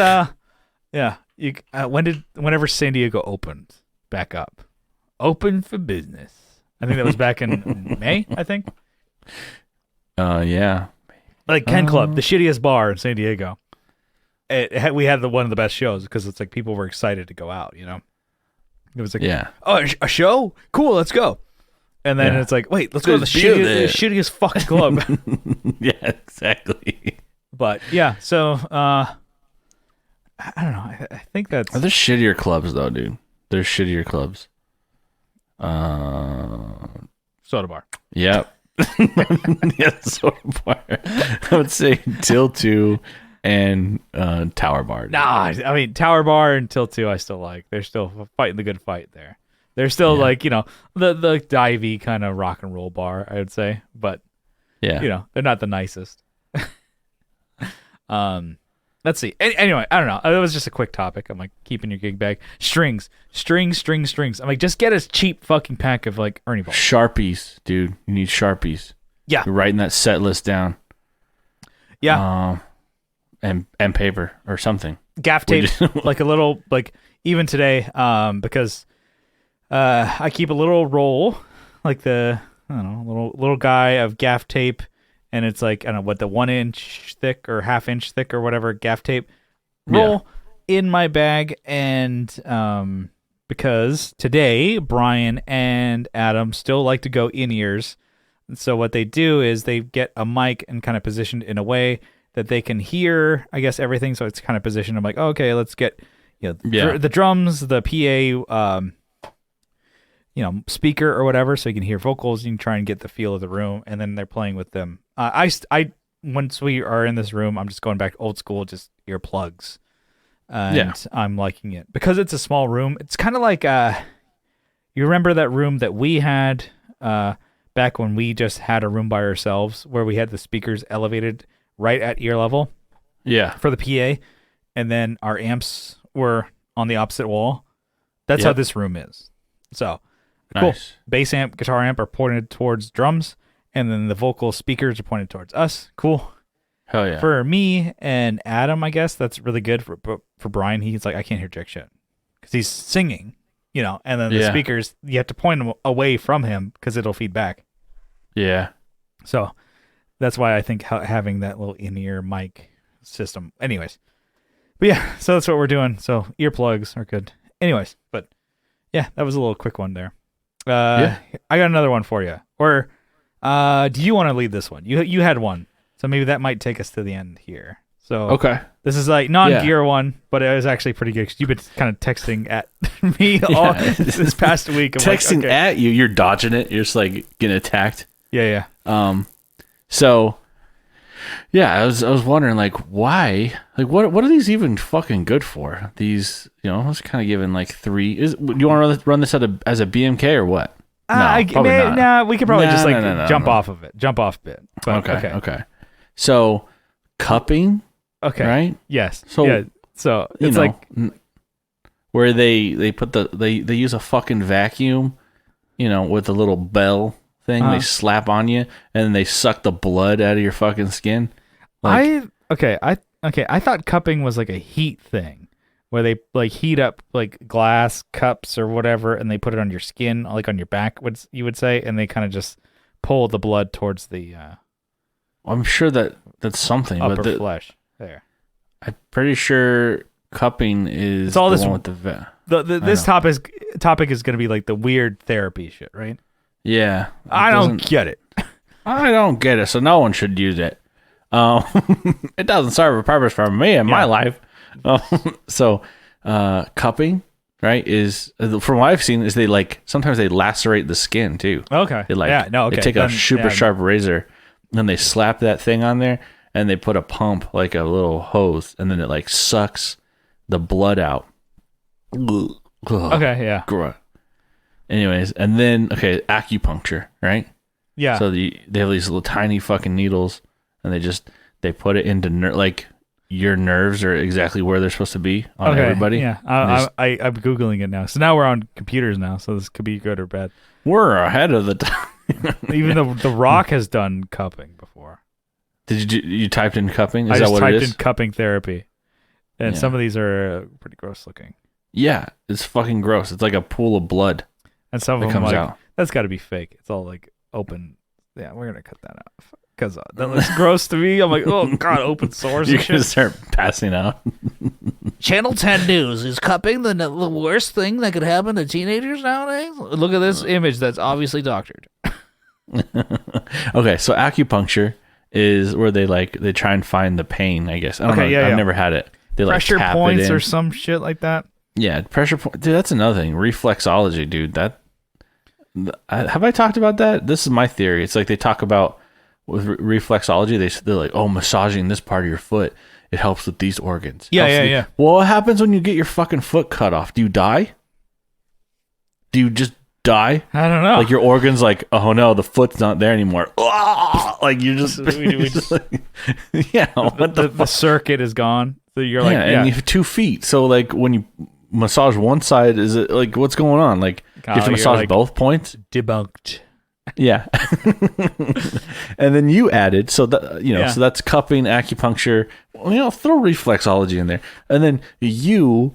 whenever San Diego opened back up, open for business? I think that was back in May. I think. Yeah. Like Ken Club, the shittiest bar in San Diego. We had one of the best shows because it's like people were excited to go out. It was like, oh, a show, cool, let's go. And then it's like, wait, let's go to the shittiest fucking club. Yeah, exactly. But yeah, so I don't know. I think that's. There's shittier clubs though, dude. There's shittier clubs. Soda bar. Yep. Yeah, soda bar. I would say Till 2 and Tower Bar. Nah, I mean Tower Bar and Till 2 I still like. They're still fighting the good fight there. They're still like, the divey kind of rock and roll bar, I would say. But they're not the nicest. Let's see. Anyway, I don't know. It was just a quick topic. I'm like, keeping your gig bag. Strings. I'm like, just get a cheap fucking pack of like Ernie balls. Sharpies, dude. You need Sharpies. Yeah. You're writing that set list down. Yeah. And paper or something. Gaff tape, like a little, like even today, because I keep a little roll, like little guy of gaff tape, and it's like, I don't know what, the 1 inch thick or ½ inch thick or whatever gaff tape roll in my bag. And because today Brian and Adam still like to go InEars, and so what they do is they get a mic and kind of positioned in a way that they can hear, I guess, everything. So it's kind of positioned. I'm like, oh, okay, let's get the drums, the PA, speaker or whatever, so you can hear vocals. You can try and get the feel of the room, and then they're playing with them. I once we are in this room, I'm just going back to old school, just earplugs, and I'm liking it because it's a small room. It's kind of like you remember that room that we had back when we just had a room by ourselves, where we had the speakers elevated right at ear level, for the PA, and then our amps were on the opposite wall. That's how this room is. So. Cool. Nice. Bass amp, guitar amp are pointed towards drums, and then the vocal speakers are pointed towards us. Cool. Hell yeah. For me and Adam, I guess that's really good. For Brian, he's like, I can't hear jack shit because he's singing, and then the speakers, you have to point them away from him because it'll feed back. Yeah. So that's why I think having that little in-ear mic system. Anyways, but yeah, so that's what we're doing. So earplugs are good. Anyways, but yeah, that was a little quick one there. I got another one for you. Or do you want to lead this one? You had one, so maybe that might take us to the end here. So Okay. this is like non-gear one, but it was actually pretty good. 'Cause you've been kind of texting at me all this past week. I'm texting like, okay. at you, you're dodging it. You're just like getting attacked. Yeah. So yeah, I was wondering like why, like what are these even fucking good for? These, I was kind of given like 3. Do you want to run this as a BMK or what? Probably not. Nah, we could probably just jump off of it. Jump off a bit. But, okay. So cupping. Okay. Right? Yes. So yeah. So it's like where they put they use a fucking vacuum, with a little bell thing they slap on you, and then they suck the blood out of your fucking skin. I thought cupping was like a heat thing where they like heat up like glass cups or whatever, and they put it on your skin, like on your back, you would say, and they kind of just pull the blood towards the I'm sure that's something, upper but flesh there. I'm pretty sure cupping is it's all the this one with this topic is going to be like the weird therapy shit, right? Yeah. I don't get it. I don't get it, so no one should use it. It doesn't serve a purpose for me in my life. So cupping, right, is from what I've seen is they like sometimes they lacerate the skin too. Okay. They take a super sharp razor and they slap that thing on there and they put a pump, like a little hose, and then it like sucks the blood out. Okay, yeah. Anyways, and then acupuncture, right? Yeah. So they have these little tiny fucking needles, and they put it into like your nerves are exactly where they're supposed to be on everybody. Yeah. I'm googling it now. So now we're on computers now. So this could be good or bad. We're ahead of the time. Even though The Rock has done cupping before. Did you typed in cupping? I just typed in cupping therapy, and some of these are pretty gross looking. Yeah, it's fucking gross. It's like a pool of blood. And some of them comes like, out. That's got to be fake. It's all like open. Yeah, we're gonna cut that out because that looks gross to me. I'm like, oh god, open sores. You're gonna start passing out. Channel 10 News is cupping the worst thing that could happen to teenagers nowadays. Look at this image that's obviously doctored. Okay, so acupuncture is where they try and find the pain, I guess. I don't know. I've never had it. They pressure tap points it in. or some shit like that. Yeah, pressure point. Dude, that's another thing. Reflexology, dude. Have I talked about that? This is my theory. It's like they talk about with reflexology. They're like, oh, massaging this part of your foot, it helps with these organs. Yeah. Well, what happens when you get your fucking foot cut off? Do you die? Do you just die? I don't know. Like your organs, like, oh no, the foot's not there anymore. Like you just, yeah. The circuit is gone. So you're like, and you have 2 feet. So like when you massage one side, is it like what's going on? Like you have to massage both points. Debunked. Yeah. And then you added, so that so that's cupping, acupuncture. Throw reflexology in there, and then you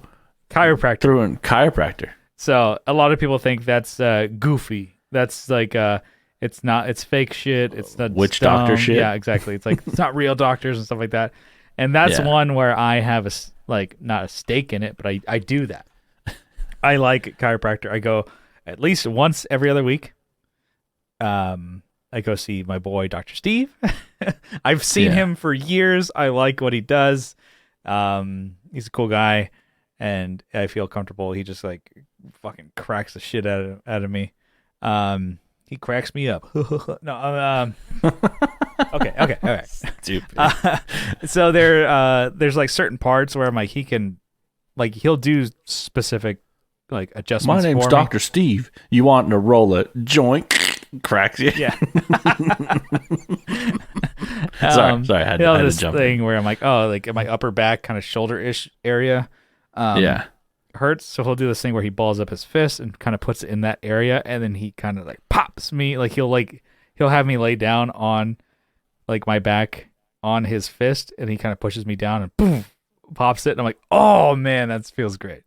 chiropractor. Throw in chiropractor. So a lot of people think that's goofy. That's like it's not. It's fake shit. It's not witch doctor shit. Yeah, exactly. It's like it's not real doctors and stuff like that. And that's one where I have not a stake in it, but I do that. I like chiropractor. I go at least once every other week. I go see my boy, Dr. Steve. I've seen him for years. I like what he does. He's a cool guy, and I feel comfortable. He just like fucking cracks the shit out of me. He cracks me up. No, okay, all right. Stupid. So there's like certain parts where I'm like he'll do specific like adjustments. My name's for Dr. me. Steve. You want to roll it? Joint cracks you. Yeah. Sorry. I had to jump thing where I'm like, oh, like my upper back kind of shoulder-ish area. Hurts. So he'll do this thing where he balls up his fist and kind of puts it in that area, and then he kind of like pops me. Like he'll have me lay down on like my back on his fist, and he kind of pushes me down and boom, pops it. And I'm like, oh man, that feels great.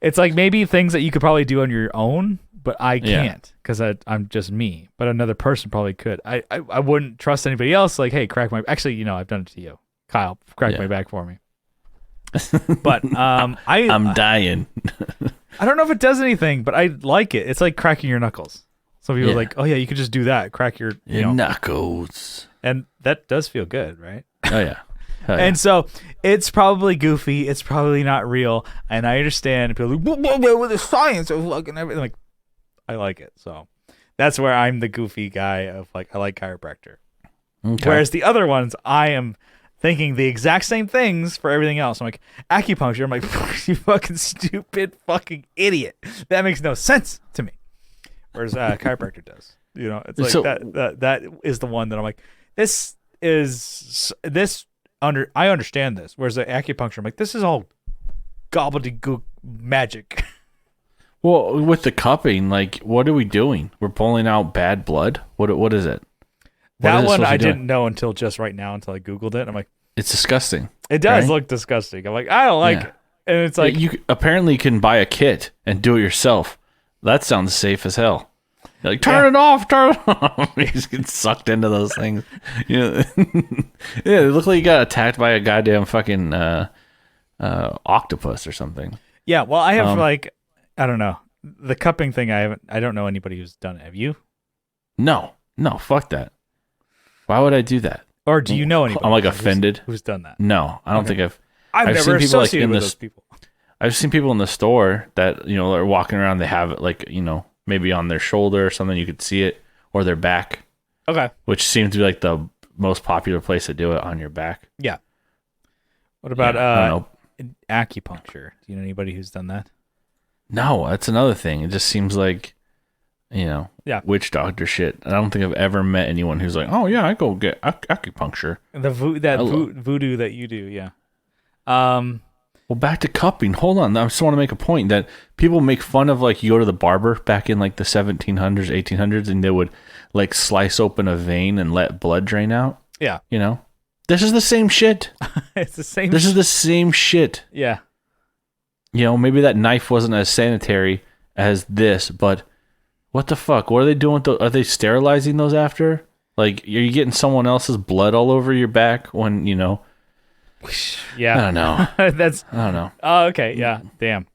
It's like maybe things that you could probably do on your own, but I can't because I'm just me. But another person probably could. I wouldn't trust anybody else. Like, hey, crack my. Actually, I've done it to you, Kyle. Crack my back for me. But I'm dying. I don't know if it does anything, but I like it. It's like cracking your knuckles. Some people are like, oh yeah, you could just do that. Crack your knuckles, and that does feel good, right? Oh yeah. yeah. And so it's probably goofy. It's probably not real. And I understand people are like, whoa, with the science of fucking everything. Like, I like it. So that's where I'm the goofy guy of like, I like chiropractor. Okay. Whereas the other ones, I am thinking the exact same things for everything else. I'm like, acupuncture. I'm like, you fucking stupid fucking idiot. That makes no sense to me. Whereas chiropractor does. You know, it's like So- that is the one that I'm like, I understand this. Whereas the acupuncture, I'm like, this is all gobbledygook magic. Well, with the cupping, like, what are we doing? We're pulling out bad blood. What is it? What That is it one supposed to I be doing? didn't know until just right now, until I Googled it. I'm like, It's disgusting. it does Right? look disgusting. I'm like, I don't like Yeah. it. And it's like, you apparently can buy a kit and do it yourself. That sounds safe as hell. You're like, turn it off, turn it off. You just get sucked into those things. Yeah, yeah. It looked like you got attacked by a goddamn fucking octopus or something. yeah. Well, I have like, I don't know, the cupping thing. I don't know anybody who's done it. Have you? No, fuck that. Why would I do that? Or do you know anybody? I'm like offended. who's done that? No, I don't Okay. think I've I've never seen people, like, associated in with this- those people. I've seen people in the store that, you know, are walking around. They have it like, you know, maybe on their shoulder or something. You could see it, or their back, Okay. which seems to be like the most popular place to do it, on your back. Yeah. What about Yeah, I don't know. acupuncture? Do you know anybody who's done that? No, that's another thing. It just seems like, you know, Yeah. witch doctor shit. I don't think I've ever met anyone who's like, oh yeah, I go get acupuncture. The voodoo that you do, yeah. Well, back to cupping. Hold on. I just want to make a point that people make fun of, like, you go to the barber back in like the 1700s, 1800s, and they would like slice open a vein and let blood drain out. Yeah. You know, this is the same shit. It's the same. This is the same shit. Yeah. You know, maybe that knife wasn't as sanitary as this, but what the fuck? What are they doing with those? Are they sterilizing those after? Like, are you getting someone else's blood all over your back when, you know? I Yeah. don't know. That's. I don't know. Oh, okay. Yeah. Damn.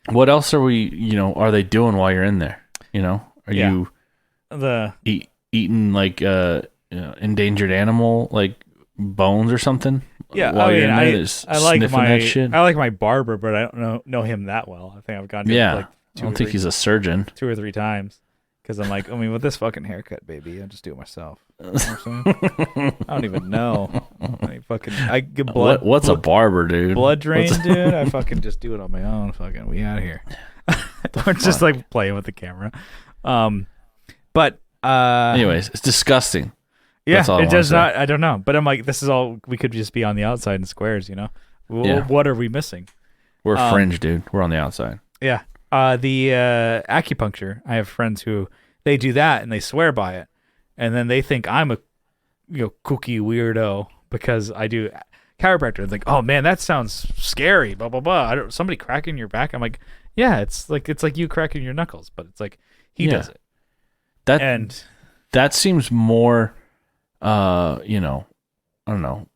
What else are we, you know, are they doing while you're in there? You know, are Yeah. you The eating like endangered animal, like bones or something? yeah. While I you're mean, in there, I just like sniffing my that shit? I like my barber, but I don't know him that well. I think I've gone to him Yeah. like I don't think he's a surgeon. 2 or 3 times because I'm like, I mean, with this fucking haircut, baby, I'll just do it myself. You know what I'm saying? I don't even know. I get blood. What's a barber, dude? blood drain, dude? I fucking just do it on my own. Fucking, we out of here. Or just like playing with the camera. But Anyways, it's disgusting. yeah, that's all I it wanna does say. not. I don't know, but I'm like, this is all. We could just be on the outside in squares, you know. Yeah. What are we missing? We're fringe, dude. We're on the outside. Yeah. The acupuncture. I have friends who they do that and they swear by it, and then they think I'm a kooky weirdo because I do chiropractor. It's like, oh man, that sounds scary. Blah blah blah. Somebody cracking your back. I'm like, yeah, it's like you cracking your knuckles, but it's like he Yeah. does it. That And that seems more, you know, I don't know.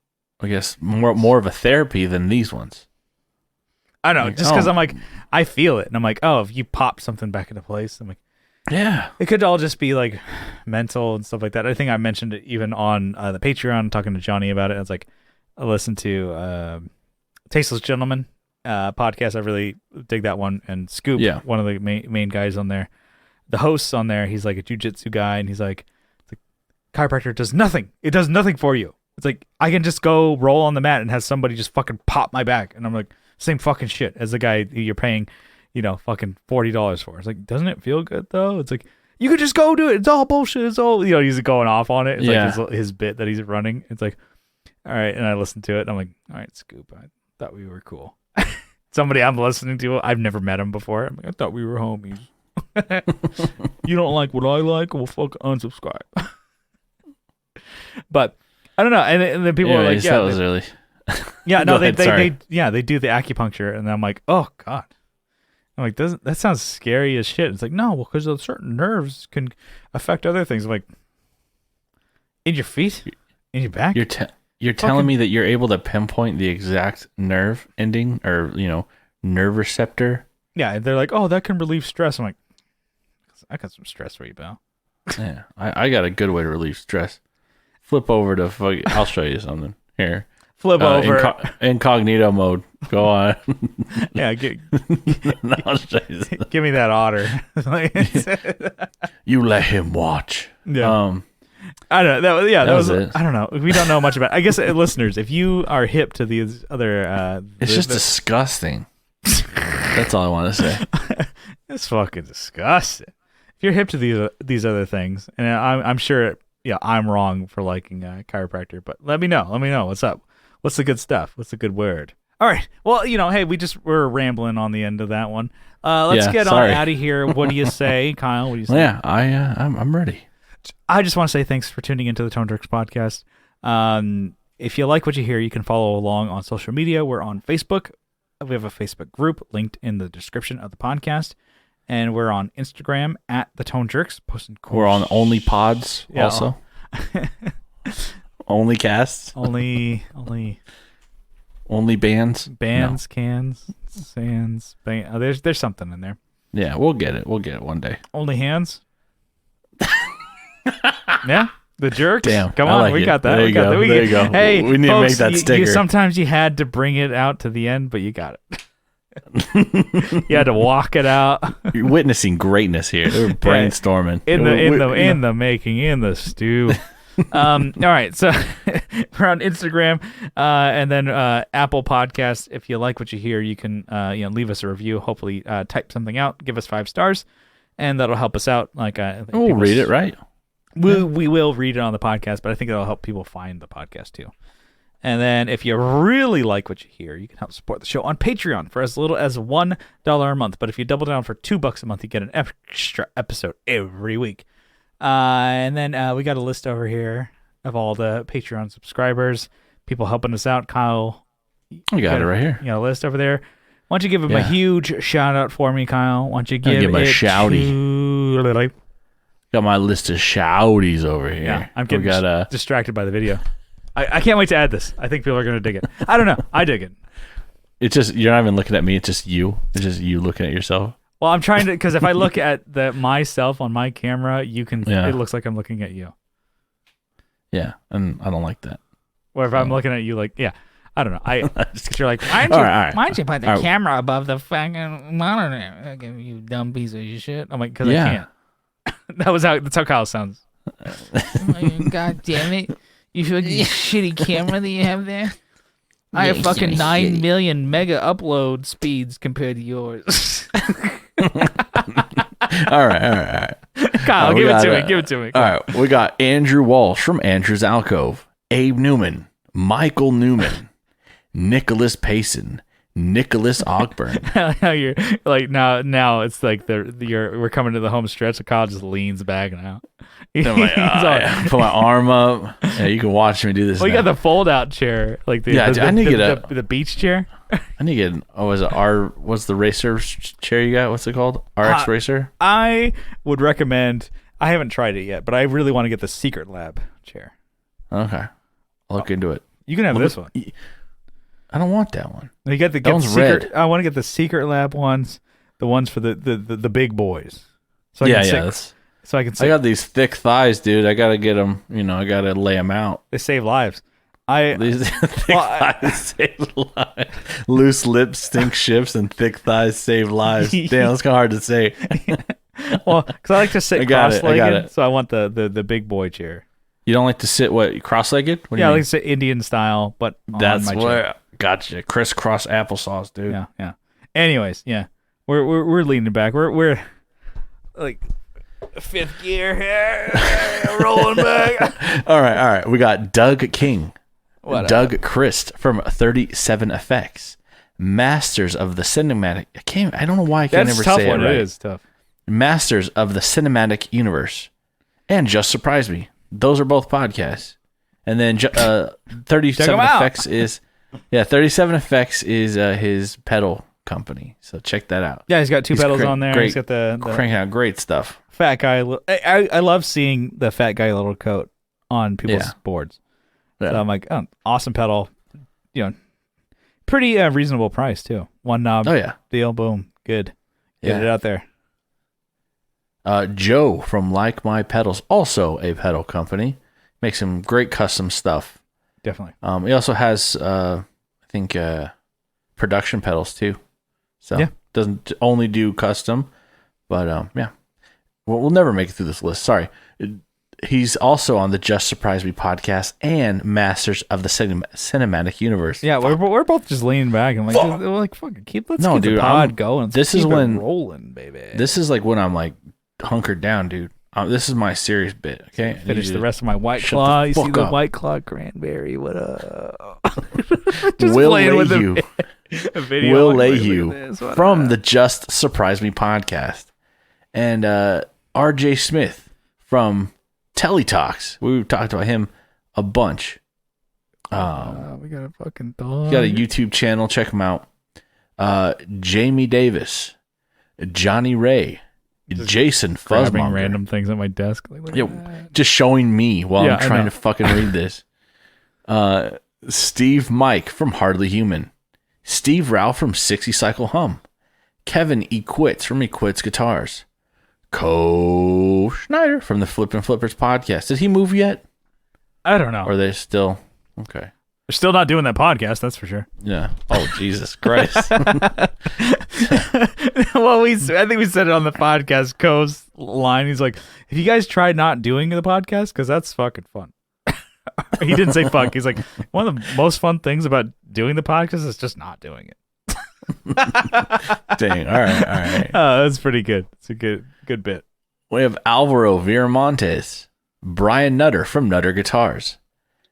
I guess more of a therapy than these ones. I don't know, Like, just because oh. I'm like, I feel it, and I'm like, oh, if you pop something back into place, I'm like, Yeah. it could all just be like mental and stuff like that. I think I mentioned it even on the Patreon, talking to Johnny about it. It's like, I listened to Tasteless Gentleman podcast. I really dig that one. And Scoop, Yeah. one of the main guys on there, the hosts on there, he's like a jujitsu guy, and he's like, chiropractor does nothing. It does nothing for you. It's like, I can just go roll on the mat and have somebody just fucking pop my back. And I'm like, same fucking shit as the guy who you're paying, fucking $40 for. It's like, doesn't it feel good though? It's like, you could just go do it. It's all bullshit. It's all, he's going off on it. It's Yeah. like his bit that he's running. It's like, all right. And I listened to it and I'm like, all right, Scoop, I thought we were cool. Somebody I'm listening to, I've never met him before. I'm like, I thought we were homies. You don't like what I like? Well, fuck, unsubscribe. But I don't know. And then people are like, Anyways, yeah, that was really. yeah, Go no, ahead, sorry. they do the acupuncture, and I'm like, oh god, I'm like, that sounds scary as shit. It's like, no, well, because certain nerves can affect other things, like in your feet, in your back. You're telling me that you're able to pinpoint the exact nerve ending or nerve receptor. Yeah, they're like, oh, that can relieve stress. I'm like, I got some stress for you, pal. Yeah, I got a good way to relieve stress. Flip over to I'll show you something here. flip over. Incognito mode. Go on. Yeah, No, give me that otter. you let him watch. Yeah. I don't know. That was it. I don't know. We don't know much about it. I guess listeners, if you are hip to these other it's just disgusting. That's all I want to say. It's fucking disgusting. If you're hip to these other things, and I'm sure I'm wrong for liking chiropractor, but let me know. Let me know what's up. What's the good stuff? What's the good word? All right. Well, hey, we're rambling on the end of that one. Let's get on out of here. What do you say, Kyle? What do you say? Yeah, I'm ready. I just want to say thanks for tuning into the Tone Jerks podcast. If you like what you hear, you can follow along on social media. We're on Facebook. We have a Facebook group linked in the description of the podcast. And we're on Instagram at the Tone Jerks. Posting cool We're on Only Pods also. Only casts. Only bands. Bands, cans, sands. There's something in there. Yeah, we'll get it. We'll get it one day. Only hands. Yeah, the jerks. Damn, come on, like we it. got that. There you go. There you go. Hey, we need folks, to make that sticker. Sometimes you had to bring it out to the end, but you got it. You had to walk it out. You're witnessing greatness here. We're brainstorming in the making, in the stew. All right, so we're on Instagram, and then Apple Podcasts. If you like what you hear, you can leave us a review. Hopefully, type something out, give us 5 stars, and that'll help us out. Like we'll read it, right? We will read it on the podcast, but I think it'll help people find the podcast too. And then if you really like what you hear, you can help support the show on Patreon for as little as $1 a month. But if you double down for $2 a month, you get an extra episode every week. And then we got a list over here of all the Patreon subscribers, people helping us out. Kyle, we got it right here. You got a list over there. Why don't you give him a huge shout out for me, Kyle? Why don't you give him a shouty? To... Got my list of shouties over here. Yeah, I'm getting distracted by the video. I can't wait to add this. I think people are going to dig it. I don't know. I dig it. It's just, you're not even looking at me. It's just you. It's just you looking at yourself. Well, I'm trying to, because if I look at myself on my camera, it looks like I'm looking at you. Yeah, and I don't like that. Or if I'm looking at you like, I don't know. You're like, why don't you put the camera above the fucking monitor? You dumb piece of shit. I'm like, because I can't. That's how Kyle sounds. God damn it. You fucking shitty camera that you have there? I have fucking 9 million mega upload speeds compared to yours. All right. Kyle, give it to me. All right, we got Andrew Walsh from Andrew's Alcove, Abe Newman, Michael Newman, Nicholas Payson, Nicholas Ogburn. How you're like now it's like we're coming to the home stretch. So Kyle just leans back now. I'm like, put my arm up. Yeah, you can watch me do this. Well, you got the fold out chair, like I need to get the beach chair. I need to get what's the racer chair you got? What's it called? RX Racer? I would recommend, I haven't tried it yet, but I really want to get the Secret Lab chair. Okay. I'll look into it. You can have this one. I don't want that one. You get the red. I want to get the Secret Lab ones, the ones for the big boys. So so I can sit. I got these thick thighs, dude. I gotta get them. I gotta lay them out. They save lives. These thick thighs save lives. Loose lips stink ships, and thick thighs save lives. Damn, that's kind of hard to say. Well, because I like to sit cross-legged, so I want the big boy chair. You don't like to sit cross-legged? I like to sit Indian style, but that's on my where gotcha. Crisscross applesauce, dude. Yeah. Anyways, we're leaning back. We're like 5th gear here, rolling back. All right. We got Doug King, Doug up? Christ from 37 Effects, Masters of the Cinematic. I don't know why I can't ever say it right. It is tough. Masters of the Cinematic Universe, and Just Surprise Me. Those are both podcasts. And then 37 Effects is 37 Effects is his pedal company. So check that out. Yeah, he's got 2 pedals on there. He's got the cranking out great stuff. Fat guy. I love seeing the fat guy little coat on people's boards. Yeah. So I'm like, oh, awesome pedal. Pretty reasonable price too. 1 knob. Oh yeah. Deal. Boom. Good. Get it out there. Joe from Like My Pedals, also a pedal company, makes some great custom stuff. definitely. He also has, I think, production pedals too. So Yeah. doesn't only do custom, but yeah. We'll never make it through this list. Sorry. He's also on the Just Surprise Me podcast and Masters of the Cinematic Universe. Yeah, we're both just leaning back and like, we're like, fucking let's keep the pod going. This is is when rolling, baby. This is like when I'm like hunkered down, dude. This is my serious bit. Okay, finish the rest of my White Claw. You see the White Claw cranberry? What up? Just Will playing with you? Will lay you from the Just Surprise Me podcast, and RJ Smith from Teletalks. We talked about him a bunch. We got a fucking dog. He got a YouTube channel. Check him out. Jamie Davis, Johnny Ray, Jason grabbing Fuzzmonger. random things at my desk. Like, Just showing me while I'm trying to fucking read this. Steve Mike from Hardly Human. Steve Rao from 60 Cycle Hum. Kevin E. Quits from E. Quits Guitars. Co Schneider from the Flippin' Flippers podcast. Did he move yet? I don't know. Or are they still okay? They're still not doing that podcast, that's for sure. Yeah. Oh Jesus Christ. Well, I think we said it on the podcast. Co's line. He's like, "Have you guys tried not doing the podcast? Because that's fucking fun." He didn't say fuck. He's like, one of the most fun things about doing the podcast is just not doing it. Dang. All right. That's pretty good. It's a good bit. We have Alvaro Viramontes, Brian Nutter from Nutter Guitars,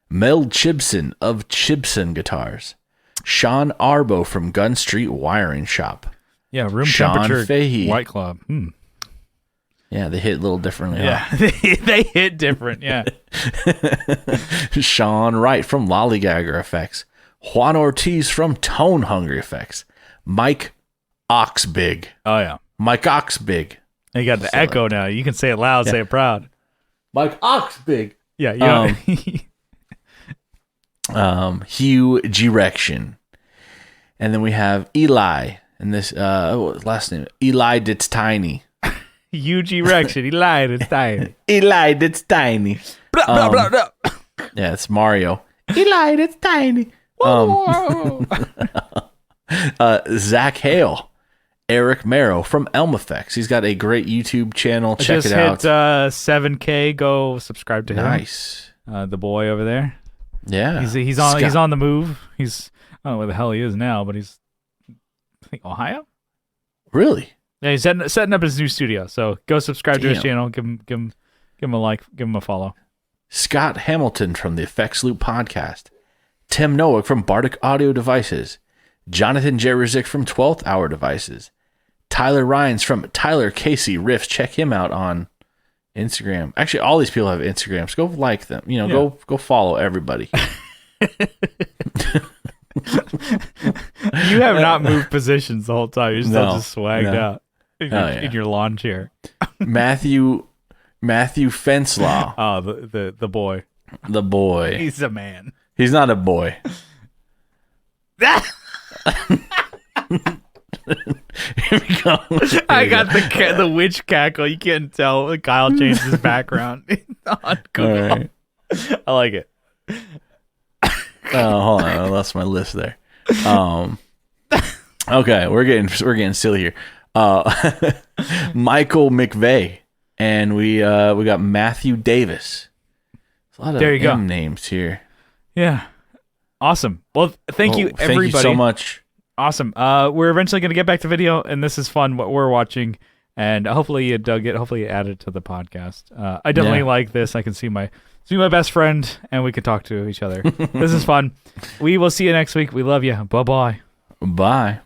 Mel Chibson of Chibson Guitars, Sean Arbo from Gun Street Wiring Shop. Yeah, room Sean temperature Fahey. White Claw. Yeah, they hit a little differently. Yeah, huh? they hit different. Yeah. Sean Wright from Lollygagger Effects, Juan Ortiz from Tone Hungry Effects, Mike Oxbig. Oh yeah, Mike Oxbig. You got the echo now. You can say it loud, say it proud. Mike Oxbig. Yeah, Hugh Girection. And then we have Eli, and this last name Eli Dit's Tiny. Huge erection. He lied. It's tiny. Eli Dit's Tiny. Blah, blah, blah, blah. Yeah, it's Mario. Eli Dit's Tiny. Zach Hale. Eric Merrow from Elm Effects. He's got a great YouTube channel. Check it out. Just hit 7K. Go subscribe to him. Nice. The boy over there. Yeah. He's on the move. I don't know where the hell he is now, but he's I think Ohio. Really? Yeah, he's setting up his new studio. So go subscribe to his channel. Give him a like. Give him a follow. Scott Hamilton from the Effects Loop podcast. Tim Noack from Bardic Audio Devices. Jonathan Jerezik from 12th Hour Devices. Tyler Rhines from Tyler Casey Riffs. Check him out on Instagram. Actually, all these people have Instagrams. Go like them. Go follow everybody. You have not moved positions the whole time. You're still just swagged out in your lawn chair. Matthew Fenslaw. Oh, the boy. The boy. He's a man. He's not a boy. Here we go. I got the witch cackle. You can't tell. Kyle changed his background on Google. Right. I like it. Oh, hold on. I lost my list there. Okay, we're getting silly here. Michael McVeigh, and we got Matthew Davis. A lot of M names here. Yeah. Awesome. Well, thank you, everybody. Thank you so much. Awesome. We're eventually going to get back to video, and this is fun what we're watching, and hopefully you dug it. Hopefully you added it to the podcast. I definitely like this. I can see my best friend, and we can talk to each other. This is fun. We will see you next week. We love you. Bye-bye. Bye.